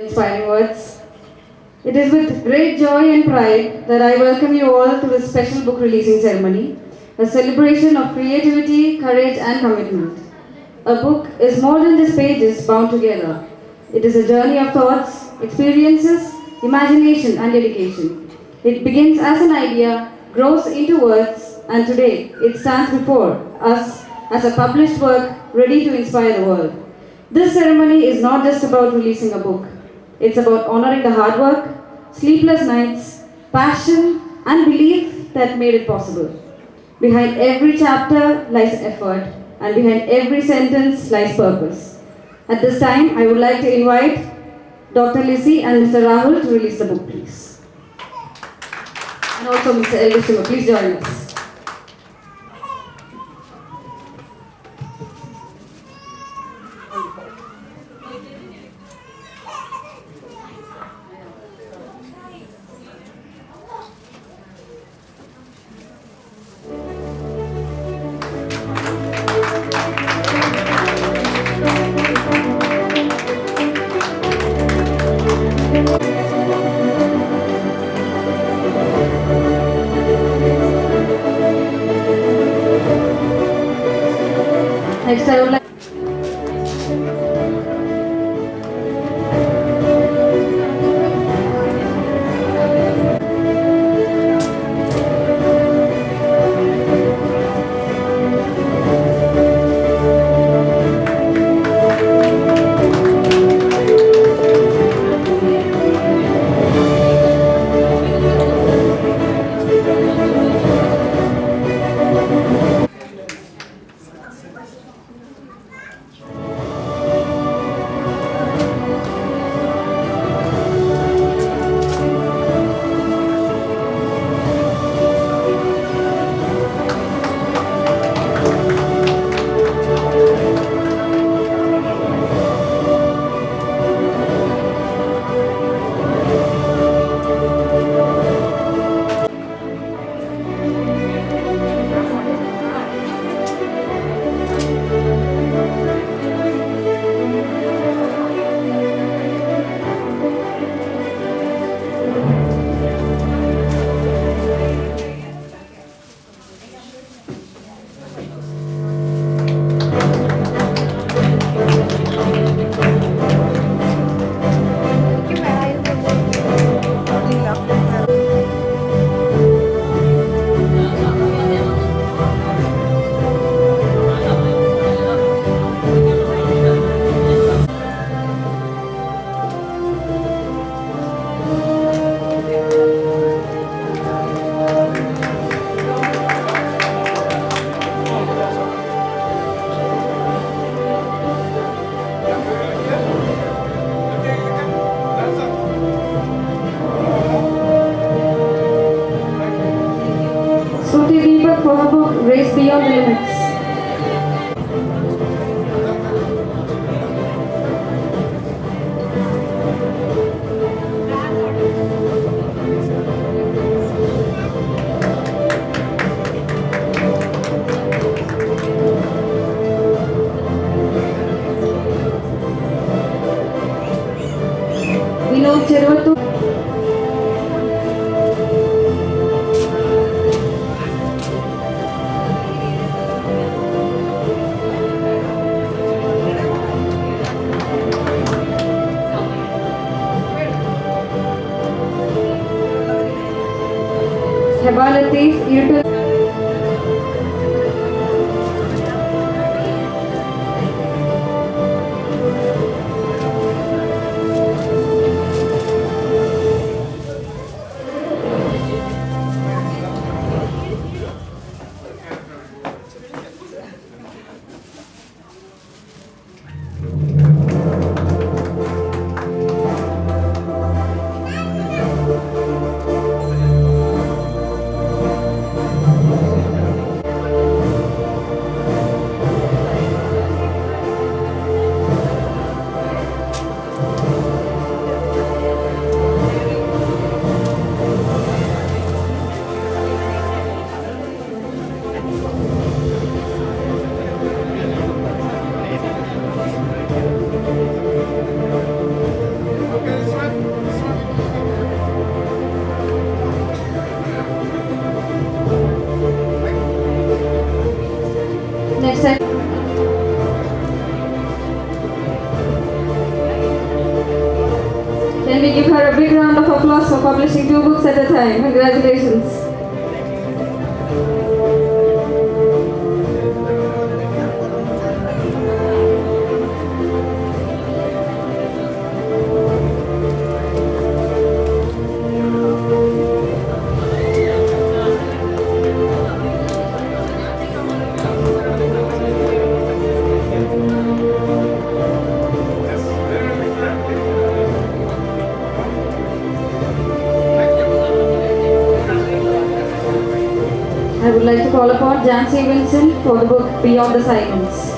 Inspiring words. It is with great joy and pride that I welcome you all to this special book releasing ceremony, a celebration of creativity, courage, and commitment. A book is more than just pages bound together. It is a journey of thoughts, experiences, imagination, and dedication. It begins as an idea, grows into words, and today it stands before us as a published work ready to inspire the world. This ceremony is not just about releasing a book. It's about honoring the hard work, sleepless nights, passion, and belief that made it possible. Behind every chapter lies effort, and behind every sentence lies purpose. At this time, I would like to invite Dr. Lizzie and Mr. Rahul to release the book, please. And also Mr. Elvis Shima, please join us. Next, I would like Shruti Deepak for her book Race Beyond the Limits. Vinod Chervattu. Heba Latif, YouTube. Can we give her a big round of applause for publishing 2 books at a time? Congratulations. I would like to call upon Jancy Vincent for the book Beyond the Silence.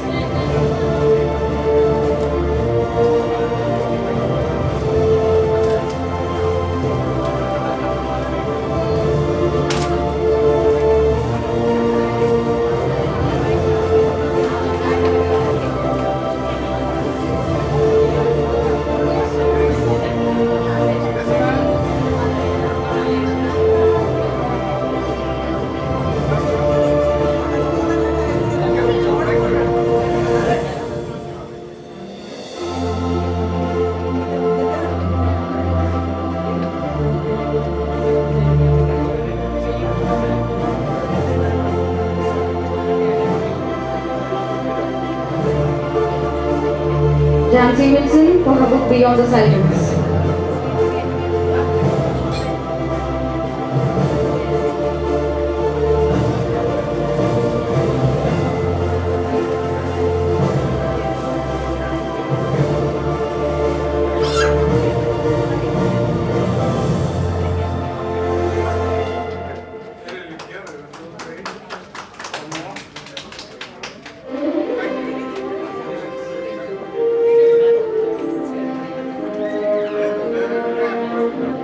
Jancy Vincent for her book Beyond the Silence.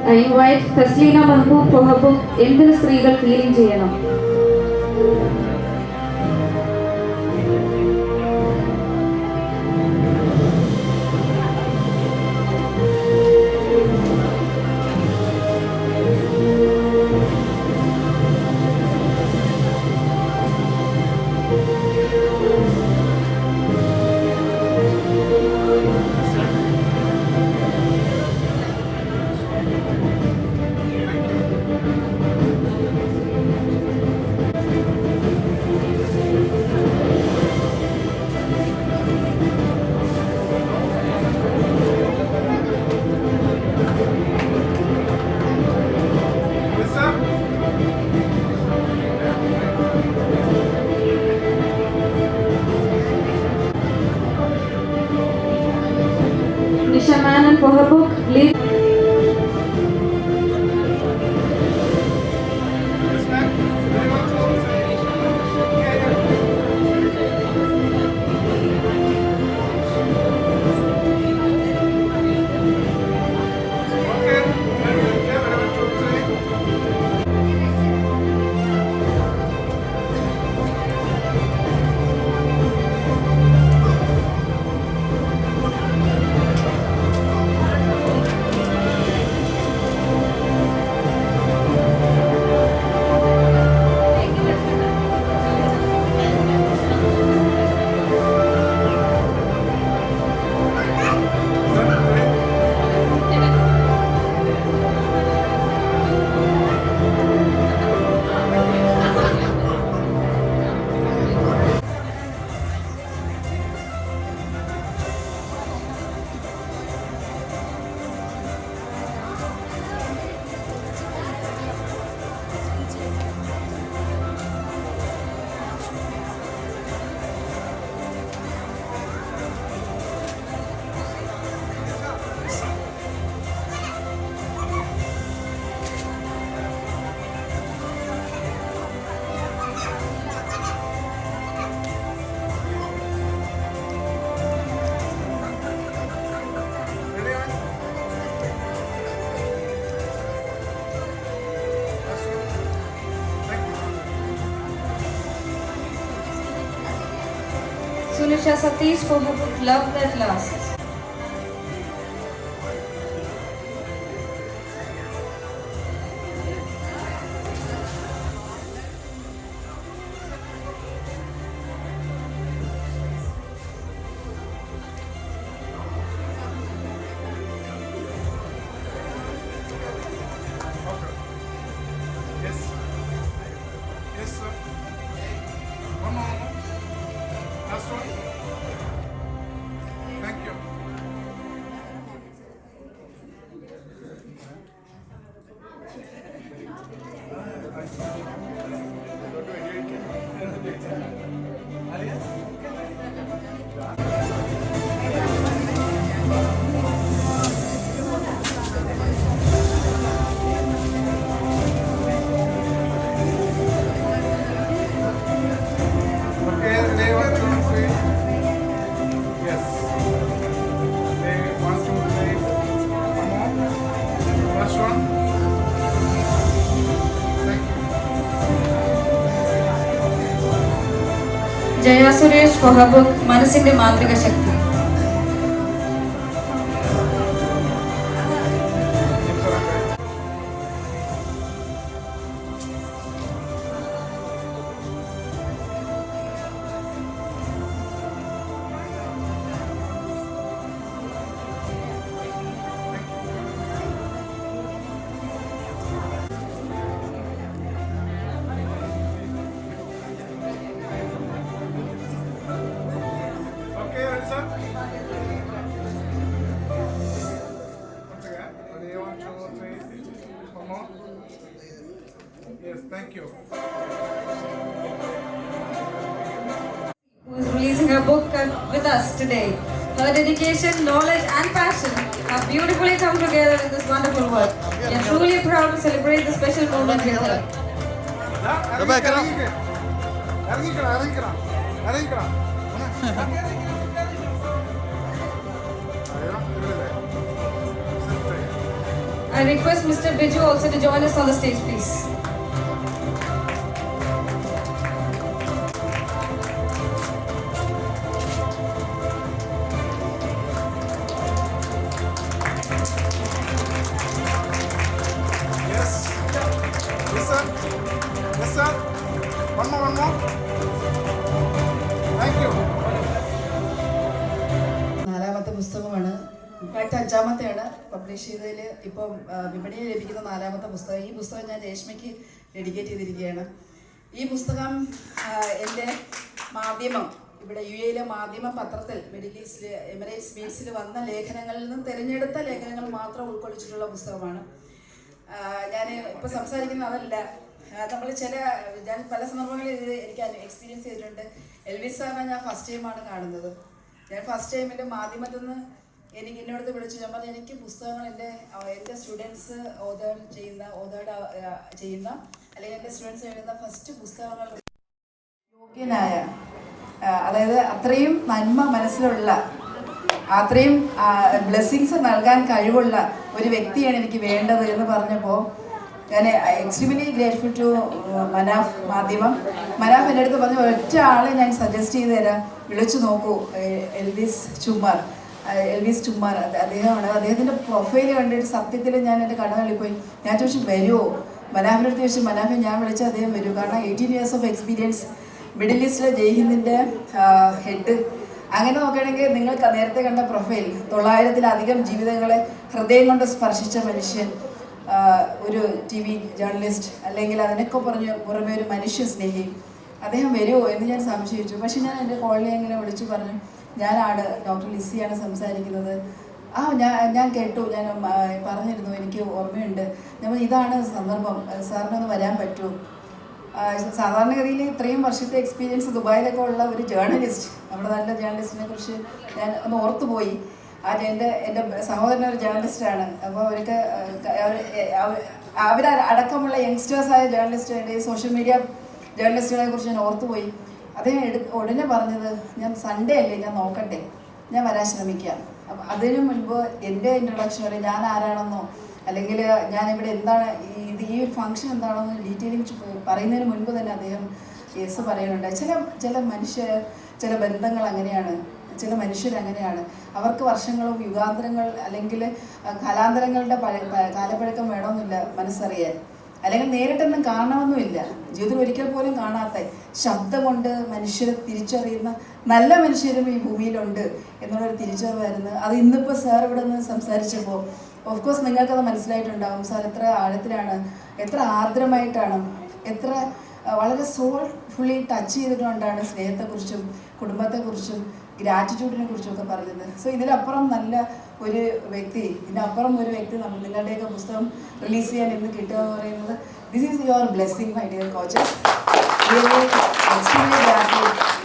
I invite Taslina Mahboob for her book Endil Streegal Feeling Cheyanam. Nisha Manan for her book Live. Sunisha Satish for her book Love That Lasts. last one. Jaya Suresh for her book Manasinte Mantrika Shakti. Okay, ready, sir? Once again. Ready, 1, 2, 3. One more. Yes, thank you. Who is releasing her book with us today. Her dedication, knowledge and passion have beautifully come together in this wonderful work. We are truly proud to celebrate this special moment with her. I request Mr. Biju also to join us on the stage, please. Yes. Yes, sir. Yes, sir. One more. Thank you. നാലാമത്തെ പുസ്തകമാണ്. In fact അഞ്ചാമത്തെയാണ് publish ചെയ്തതിൽ ഇപ്പം വിപണിയിൽ ലഭിക്കുന്ന നാലാമത്തെ പുസ്തകം. ഈ പുസ്തകം ഞാൻ രേഷ്മയ്ക്ക് ഡെഡിക്കേറ്റ് ചെയ്തിരിക്കുകയാണ്. ഈ പുസ്തകം എൻ്റെ മാധ്യമം ഇവിടെ യുഎയിലെ മാധ്യമ പത്രത്തിൽ മിഡിൽ ഈസ്റ്റിൽ എമിറേറ്റ്സ് ബീച്ചിൽ വന്ന ലേഖനങ്ങളിൽ നിന്നും തിരഞ്ഞെടുത്ത ലേഖനങ്ങൾ മാത്രം ഉൾക്കൊള്ളിച്ചിട്ടുള്ള പുസ്തകമാണ്. ഞാൻ ഇപ്പോൾ സംസാരിക്കുന്ന അതല്ല. നമ്മൾ ഞാൻ പല സന്ദർഭങ്ങളിൽ ഇത് എനിക്ക് എക്സ്പീരിയൻസ് ചെയ്തിട്ടുണ്ട്. എൽവിസ് സാറിനെ ഞാൻ ഫസ്റ്റ് ടൈമാണ് കാണുന്നത്. ഞാൻ ഫസ്റ്റ് ടൈം എൻ്റെ മാധ്യമത്തിൽ നിന്ന് എന്നോടത്ത് വിളിച്ചു. ഞാൻ പറഞ്ഞു എനിക്ക് പുസ്തകങ്ങൾ എൻ്റെ സ്റ്റുഡൻസ് ചെയ്യുന്ന അല്ലെങ്കിൽ എൻ്റെ സ്റ്റുഡൻസ് എഴുതുന്ന ഫസ്റ്റ് പുസ്തകങ്ങൾ യോഗ്യനായ, അതായത് അത്രയും നന്മ മനസ്സിലുള്ള, അത്രയും ബ്ലെസ്സിങ്സ് നൽകാൻ കഴിവുള്ള ഒരു വ്യക്തിയാണ് എനിക്ക് വേണ്ടത് എന്ന് പറഞ്ഞപ്പോൾ ഞാൻ എക്സ്ട്രീംലി ഗ്രേറ്റ്ഫുൾ ടു മനാഫ് മാധ്യമം. മനാഫ് എൻ്റെ അടുത്ത് പറഞ്ഞു, ഒറ്റ ആളെ ഞാൻ സജസ്റ്റ് ചെയ്ത് തരാം, വിളിച്ചു നോക്കൂ, എൽവിസ് ചുമ്മാർ അദ്ദേഹമാണ്. അദ്ദേഹത്തിൻ്റെ പ്രൊഫൈൽ കണ്ടിട്ട് സത്യത്തിൽ ഞാൻ എൻ്റെ കണ്ണുകളിപ്പോയി. ഞാൻ ചോദിച്ചു വരുമോ, മനാഫിൻ്റെ അടുത്ത് ചോദിച്ചു. മനാഫെ ഞാൻ വിളിച്ചാൽ അദ്ദേഹം വരും. കാരണം 18 years ഓഫ് എക്സ്പീരിയൻസ്, മിഡിൽ ഈസ്റ്റിലെ ജയ്ഹിന്ദിൻ്റെ ഹെഡ്. അങ്ങനെ നോക്കുകയാണെങ്കിൽ നിങ്ങൾക്ക് നേരത്തെ കണ്ട പ്രൊഫൈൽ, 900-ലധികം ജീവിതങ്ങളെ ഹൃദയം കൊണ്ട് സ്പർശിച്ച മനുഷ്യൻ, ഒരു TV ജേർണലിസ്റ്റ്, അല്ലെങ്കിൽ അതിനൊക്കെ പുറമെ ഒരു മനുഷ്യ സ്നേഹി. അദ്ദേഹം വരുമോ എന്ന് ഞാൻ സംശയിച്ചു. പക്ഷെ ഞാൻ എൻ്റെ കോളിനെ ഇങ്ങനെ വിളിച്ചു പറഞ്ഞു, ഞാനാണ് ഡോക്ടർ ലിസിയാണ് സംസാരിക്കുന്നത്. ഞാൻ കേട്ടു, ഞാൻ പറഞ്ഞിരുന്നു, എനിക്ക് ഓർമ്മയുണ്ട്. നമ്മൾ ഇതാണ് സന്ദർഭം, സാറിനൊന്ന് വരാൻ പറ്റുമോ? സാധാരണഗതിയിൽ ഇത്രയും വർഷത്തെ എക്സ്പീരിയൻസ് ദുബായിലൊക്കെ ഉള്ള ഒരു ജേർണലിസ്റ്റ്, നമ്മുടെ നല്ല ജേർണലിസ്റ്റിനെ കുറിച്ച് ഞാൻ ഒന്ന് ഓർത്തുപോയി. എൻ്റെ സഹോദരൻ ഒരു ജേർണലിസ്റ്റാണ്. അപ്പോൾ അവരടക്കമുള്ള യങ്സ്റ്റേഴ്സായ ജേർണലിസ്റ്റ്, സോഷ്യൽ മീഡിയ ജേർണലിസ്റ്റുകളെ കുറിച്ച് ഞാൻ ഓർത്തുപോയി. അദ്ദേഹം ഉടനെ പറഞ്ഞത്, ഞാൻ സൺഡേ അല്ലേ, ഞാൻ നോക്കട്ടെ, ഞാൻ വരാൻ ശ്രമിക്കാം. അപ്പം അതിനു മുൻപ് എൻ്റെ ഇൻട്രൊഡക്ഷൻ വരെ ഞാൻ ആരാണെന്നോ അല്ലെങ്കിൽ ഞാനിവിടെ എന്താണ് ഈ ഒരു ഫംഗ്ഷൻ എന്താണെന്നോ ഡീറ്റെയിലിംഗ് പറയുന്നതിന് മുൻപ് തന്നെ അദ്ദേഹം യെസ് പറയുന്നുണ്ട്. ചില ബന്ധങ്ങൾ അങ്ങനെയാണ്, ചില മനുഷ്യരങ്ങനെയാണ്. അവർക്ക് വർഷങ്ങളും യുഗാന്തരങ്ങൾ അല്ലെങ്കിൽ കാലാന്തരങ്ങളുടെ കാലപ്പഴക്കം വേണമെന്നില്ല മനസ്സറിയാൻ, അല്ലെങ്കിൽ നേരിട്ടൊന്നും കാണണമെന്നുമില്ല. ജീവിതത്തിൽ ഒരിക്കൽ പോലും കാണാത്ത ശബ്ദം കൊണ്ട് മനുഷ്യരെ തിരിച്ചറിയുന്ന നല്ല മനുഷ്യരും ഈ ഭൂമിയിലുണ്ട് എന്നുള്ളൊരു തിരിച്ചറിവായിരുന്നു. അത് ഇന്നിപ്പോൾ സാർ ഇവിടെ നിന്ന് സംസാരിച്ചപ്പോൾ ഓഫ്കോഴ്സ് നിങ്ങൾക്കത് മനസ്സിലായിട്ടുണ്ടാകും. സാർ എത്ര ആഴത്തിലാണ്, എത്ര ആർദ്രമായിട്ടാണ്, എത്ര വളരെ സോൾഫുള്ളി ടച്ച് ചെയ്തിട്ടുകൊണ്ടാണ് സ്നേഹത്തെക്കുറിച്ചും കുടുംബത്തെക്കുറിച്ചും ഗ്രാറ്റിറ്റ്യൂഡിനെ കുറിച്ചൊക്കെ പറഞ്ഞത്. സോ ഇതിനപ്പുറം നല്ല ഒരു വ്യക്തി, ഇതിനപ്പുറം ഒരു വ്യക്തി നിങ്ങളുടെയൊക്കെ പുസ്തകം റിലീസ് ചെയ്യാൻ ഇന്ന് കിട്ടുക എന്ന് പറയുന്നത്, this is your blessing my dear coaches. Extremely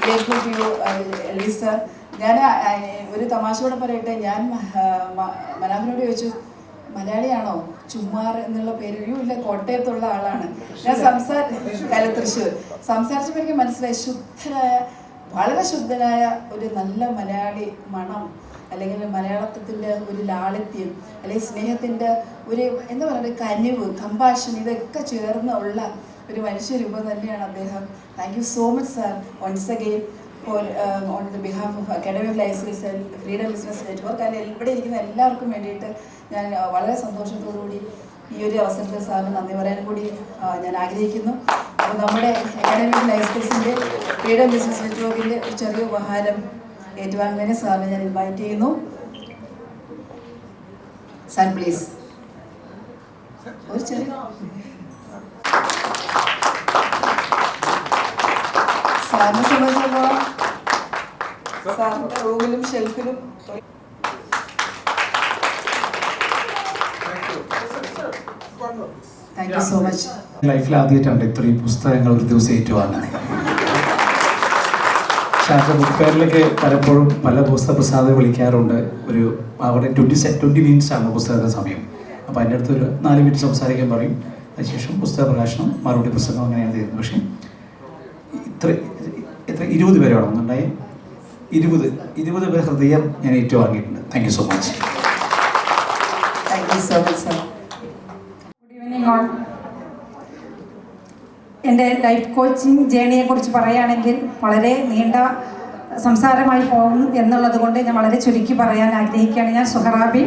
grateful to you Elvis sir. ഞാൻ ഒരു തമാശയോടെ പറയട്ടെ, ഞാൻ മനാഫിനോട് ചോദിച്ചു, മലയാളിയാണോ? ചുമ്മാർ എന്നുള്ള പേര്. ഇല്ല, കോട്ടയത്തുള്ള ആളാണ്. ഞാൻ തൃശ്ശൂർ സംസാരിച്ചപ്പോൾ എനിക്ക് മനസ്സിലായി, വളരെ ശുദ്ധനായ ഒരു നല്ല മലയാളി മണം, അല്ലെങ്കിൽ മലയാളത്തിൻ്റെ ഒരു ലാളിത്യം, അല്ലെങ്കിൽ സ്നേഹത്തിൻ്റെ ഒരു എന്താ പറയുക കനിവ്, കമ്പാഷൻ, ഇതൊക്കെ ചേർന്നുള്ള ഒരു മനുഷ്യരൂപം തന്നെയാണ് അദ്ദേഹം. Thank you so much sir once again on the behalf of academy of life science and freedom business network and ഇവിടെ ഇരിക്കുന്ന എല്ലാവർക്കും വേണ്ടിയിട്ട് ഞാൻ വളരെ സന്തോഷത്തോടുകൂടി ഈ ഒരു അവസരത്തിൽ സാറിന് നന്ദി പറയാനും കൂടി ഞാൻ ആഗ്രഹിക്കുന്നു. അപ്പോൾ നമ്മുടെ അക്കാഡമി ഓഫ് ലൈഫ് സയൻസിൻ്റെ ഫ്രീഡം ബിസിനസ് നെറ്റ്വർക്കിൻ്റെ ഒരു ചെറിയ ഉപഹാരം ഏറ്റുവാങ്ങുന്നതിന് സാറിനെ ഞാൻ ഇൻവൈറ്റ് ചെയ്യുന്നു. സാർ പ്ലീസ് ഒരു ചെറിയ സാറിനെ സംബന്ധിച്ചിടത്തോളം സാറിൻ്റെ റൂമിലും ഷെൽഫിലും താങ്ക് യു സോ മച്ച്. ലൈഫിൽ ആദ്യമായിട്ടുണ്ട് ഇത്രയും പുസ്തകങ്ങൾ ഒരു ദിവസം ഏറ്റുവാങ്ങുന്നത്. ഷാർജ ബുക്ക് ഫെയറിലൊക്കെ പലപ്പോഴും പല പുസ്തക പ്രസാദം വിളിക്കാറുണ്ട്. ഒരു അവിടെ 20 മിനിറ്റ്സാണ് പുസ്തകത്തിൻ്റെ സമയം. അപ്പോൾ അതിൻ്റെ അടുത്തൊരു 4 മിനിറ്റ് സംസാരിക്കാൻ പറയും. അതിനുശേഷം പുസ്തക പ്രകാശനം, മറുപടി പുസ്തകം, അങ്ങനെയാണ് തീരുന്നത്. പക്ഷേ എത്ര 20 പേരെ വേണമെന്നുണ്ടായി 20 പേര് ഹൃദയം ഞാൻ ഏറ്റുവാങ്ങിയിട്ടുണ്ട്. Thank you so much. Thank you so much sir. Good evening all. എൻ്റെ ലൈഫ് കോച്ചിങ് ജേണിയെക്കുറിച്ച് പറയുകയാണെങ്കിൽ വളരെ നീണ്ട സംസാരമായി പോകും എന്നുള്ളത് കൊണ്ട് ഞാൻ വളരെ ചുരുക്കി പറയാൻ ആഗ്രഹിക്കുകയാണ്. ഞാൻ സുഹറാബി,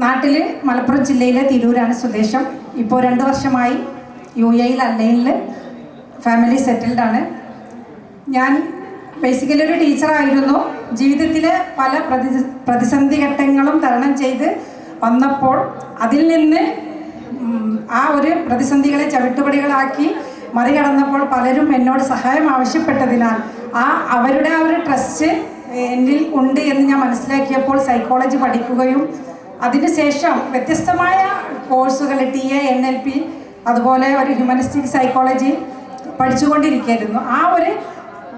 നാട്ടിൽ മലപ്പുറം ജില്ലയിലെ തിരൂരാണ് സ്വദേശം. ഇപ്പോൾ 2 വർഷമായി UAE അല്ലൈനിൽ ഫാമിലി സെറ്റിൽഡാണ്. ഞാൻ ബേസിക്കലി ഒരു ടീച്ചറായിരുന്നു. ജീവിതത്തിലെ പല പ്രതിസന്ധി ഘട്ടങ്ങളും തരണം ചെയ്ത് വന്നപ്പോൾ അതിൽ നിന്ന് ആ ഒരു പ്രതിസന്ധികളെ ചവിട്ടുപടികളാക്കി മറികടന്നപ്പോൾ പലരും എന്നോട് സഹായം ആവശ്യപ്പെട്ടതിനാൽ അവരുടെ ആ ഒരു ട്രസ്റ്റ് എന്നിൽ ഉണ്ട് എന്ന് ഞാൻ മനസ്സിലാക്കിയപ്പോൾ സൈക്കോളജി പഠിക്കുകയും അതിനുശേഷം വ്യത്യസ്തമായ കോഴ്സുകൾ TA NLP അതുപോലെ ഒരു ഹ്യൂമനിസ്റ്റിക് സൈക്കോളജി പഠിച്ചുകൊണ്ടിരിക്കുകയായിരുന്നു. ആ ഒരു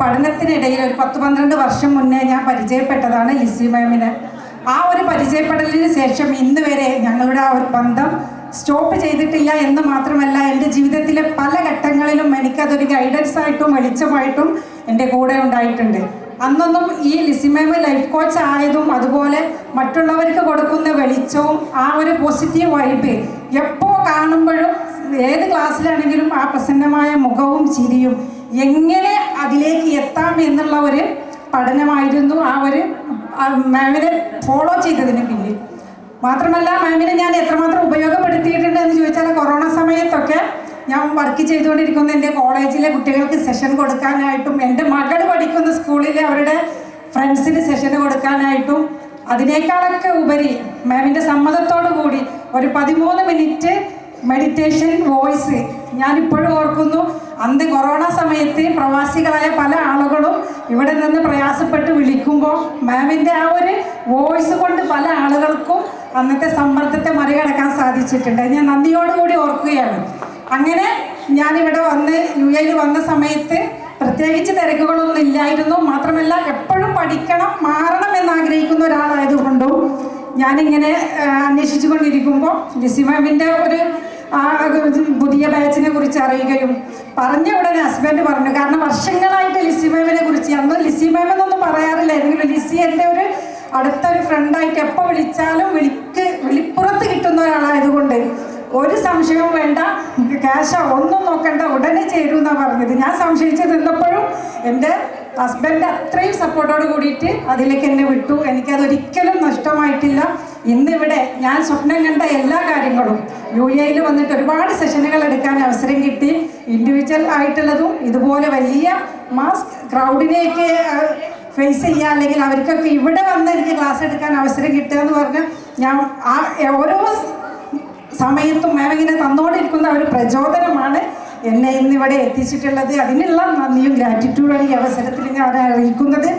പഠനത്തിനിടയിൽ ഒരു 10-12 വർഷം മുന്നേ ഞാൻ പരിചയപ്പെട്ടതാണ് ലിസി മാമിനെ. ആ ഒരു പരിചയപ്പെടലിന് ശേഷം ഇന്ന് വരെ ഞങ്ങളുടെ ആ ഒരു ബന്ധം സ്റ്റോപ്പ് ചെയ്തിട്ടില്ല എന്ന് മാത്രമല്ല, എൻ്റെ ജീവിതത്തിലെ പല ഘട്ടങ്ങളിലും എനിക്കതൊരു ഗൈഡൻസ് ആയിട്ടും വെളിച്ചമായിട്ടും എൻ്റെ കൂടെ ഉണ്ടായിട്ടുണ്ട്. അന്നൊന്നും ഈ ലിസി മാം ലൈഫ് കോച്ച് ആയതും അതുപോലെ മറ്റുള്ളവർക്ക് കൊടുക്കുന്ന വെളിച്ചവും ആ ഒരു പോസിറ്റീവ് വൈബ് എപ്പോൾ കാണുമ്പോഴും ഏത് ക്ലാസ്സിലാണെങ്കിലും ആ പ്രസന്നമായ മുഖവും ചിരിയും എങ്ങനെ അതിലേക്ക് എത്താം എന്നുള്ള ഒരു പഠനമായിരുന്നു ആ ഒരു മാമിനെ ഫോളോ ചെയ്തതിന് പിന്നിൽ. മാത്രമല്ല മാമിനെ ഞാൻ എത്രമാത്രം ഉപയോഗപ്പെടുത്തിയിട്ടുണ്ട് എന്ന് ചോദിച്ചാൽ കൊറോണ സമയത്തൊക്കെ ഞാൻ വർക്ക് ചെയ്തുകൊണ്ടിരിക്കുന്ന എൻ്റെ കോളേജിലെ കുട്ടികൾക്ക് സെഷൻ കൊടുക്കാനായിട്ടും എൻ്റെ മകൾ പഠിക്കുന്ന സ്കൂളിലെ അവരുടെ ഫ്രണ്ട്സിന് സെഷന് കൊടുക്കാനായിട്ടും അതിനേക്കാളൊക്കെ ഉപരി മാമിൻ്റെ സമ്മതത്തോടു കൂടി ഒരു 13 മിനിറ്റ് മെഡിറ്റേഷൻ വോയിസ് ഞാനിപ്പോഴും ഓർക്കുന്നു. അന്ന് കൊറോണ സമയത്ത് പ്രവാസികളായ പല ആളുകളും ഇവിടെ നിന്ന് പ്രയാസപ്പെട്ട് വിളിക്കുമ്പോൾ മാമിൻ്റെ ആ ഒരു വോയിസ് കൊണ്ട് പല ആളുകൾക്കും അന്നത്തെ സമ്മർദ്ദത്തെ മറികടക്കാൻ സാധിച്ചിട്ടുണ്ട്. ഞാൻ നന്ദിയോടുകൂടി ഓർക്കുകയാണ്. അങ്ങനെ ഞാനിവിടെ UAE വന്ന സമയത്ത് പ്രത്യേകിച്ച് തിരക്കുകളൊന്നും ഇല്ലായിരുന്നു. മാത്രമല്ല എപ്പോഴും പഠിക്കണം, മാറണം എന്നാഗ്രഹിക്കുന്ന ഒരാളായതുകൊണ്ടും ഞാനിങ്ങനെ അന്വേഷിച്ചു കൊണ്ടിരിക്കുമ്പോൾ ലിസി മാമിൻ്റെ ഒരു പുതിയ ബാച്ചിനെ കുറിച്ച് അറിയുകയും പറഞ്ഞ ഉടനെ ഹസ്ബൻഡ് പറഞ്ഞു. കാരണം വർഷങ്ങളായിട്ട് ലിസി മാമിനെ കുറിച്ച് അന്ന് ലിസി മാം എന്നൊന്നും പറയാറില്ലായിരുന്നു. ലിസി എൻ്റെ ഒരു അടുത്തൊരു ഫ്രണ്ടായിട്ട് എപ്പോൾ വിളിച്ചാലും വിളിപ്പുറത്ത് കിട്ടുന്ന ഒരാളായതുകൊണ്ട് ഒരു സംശയവും വേണ്ട, ക്യാഷോ ഒന്നും നോക്കണ്ട, ഉടനെ ചേരുമെന്നാണ് പറഞ്ഞത്. ഞാൻ സംശയിച്ച് നിന്നപ്പോഴും എൻ്റെ ഹസ്ബൻഡ് അത്രയും സപ്പോർട്ടോട് കൂടിയിട്ട് അതിലേക്ക് എന്നെ വിട്ടു. എനിക്കതൊരിക്കലും നഷ്ടമായിട്ടില്ല. ഇന്നിവിടെ ഞാൻ സ്വപ്നം കണ്ട എല്ലാ കാര്യങ്ങളും UAE വന്നിട്ട് ഒരുപാട് സെഷനുകൾ എടുക്കാൻ അവസരം കിട്ടി. ഇൻഡിവിജ്വൽ ആയിട്ടുള്ളതും ഇതുപോലെ വലിയ മാസ് ക്രൗഡിനെയൊക്കെ ഫേസ് ചെയ്യുക, അല്ലെങ്കിൽ അവർക്കൊക്കെ ഇവിടെ വന്ന് എനിക്ക് ക്ലാസ് എടുക്കാൻ അവസരം കിട്ടുക എന്ന് പറഞ്ഞാൽ ഞാൻ ഓരോ സമയത്തും മാം ഇങ്ങനെ തന്നോണ്ടിരിക്കുന്ന ഒരു പ്രചോദനമാണ് എന്നെ ഇന്നിവിടെ എത്തിച്ചിട്ടുള്ളത്. അതിനുള്ള നന്ദിയും ഗ്രാറ്റിറ്റ്യൂഡാണ് ഈ അവസരത്തിൽ ഞാൻ അറിയിക്കുന്നത്.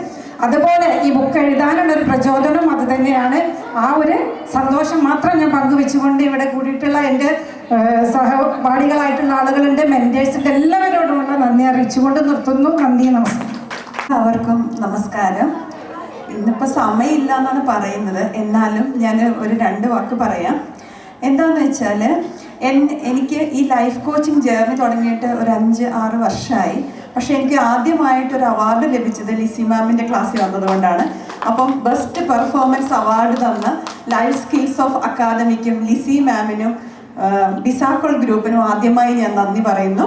അതുപോലെ ഈ ബുക്ക് എഴുതാനുള്ളൊരു പ്രചോദനം അത് തന്നെയാണ്. ആ ഒരു സന്തോഷം മാത്രം ഞാൻ പങ്കുവെച്ചുകൊണ്ട് ഇവിടെ കൂടിയിട്ടുള്ള എൻ്റെ സഹപാഠികളായിട്ടുള്ള ആളുകളുണ്ട്, മെൻറ്റേഴ്സിൻ്റെ എല്ലാവരോടുമുള്ള നന്ദി അറിയിച്ചുകൊണ്ട് നിർത്തുന്നു. നന്ദി, നമസ്കാരം. അവർക്കും നമസ്കാരം. ഇന്നിപ്പോൾ സമയമില്ല എന്നാണ് പറയുന്നത്, എന്നാലും ഞാൻ ഒരു 2 വാക്ക് പറയാം. എന്താണെന്ന് വെച്ചാൽ എനിക്ക് ഈ ലൈഫ് കോച്ചിങ് ജേർണി തുടങ്ങിയിട്ട് ഒരു 5-6 വർഷമായി. പക്ഷേ എനിക്ക് ആദ്യമായിട്ടൊരു അവാർഡ് ലഭിച്ചത് ലിസി മാമിൻ്റെ ക്ലാസ്സിൽ വന്നതുകൊണ്ടാണ്. അപ്പം ബെസ്റ്റ് പെർഫോമൻസ് അവാർഡ് തന്ന ലൈഫ് സ്കിൽസ് ഓഫ് അക്കാദമിക്കും ലിസി മാമിനും ഡിസാക്കോൾ ഗ്രൂപ്പിനും ആദ്യമായി ഞാൻ നന്ദി പറയുന്നു.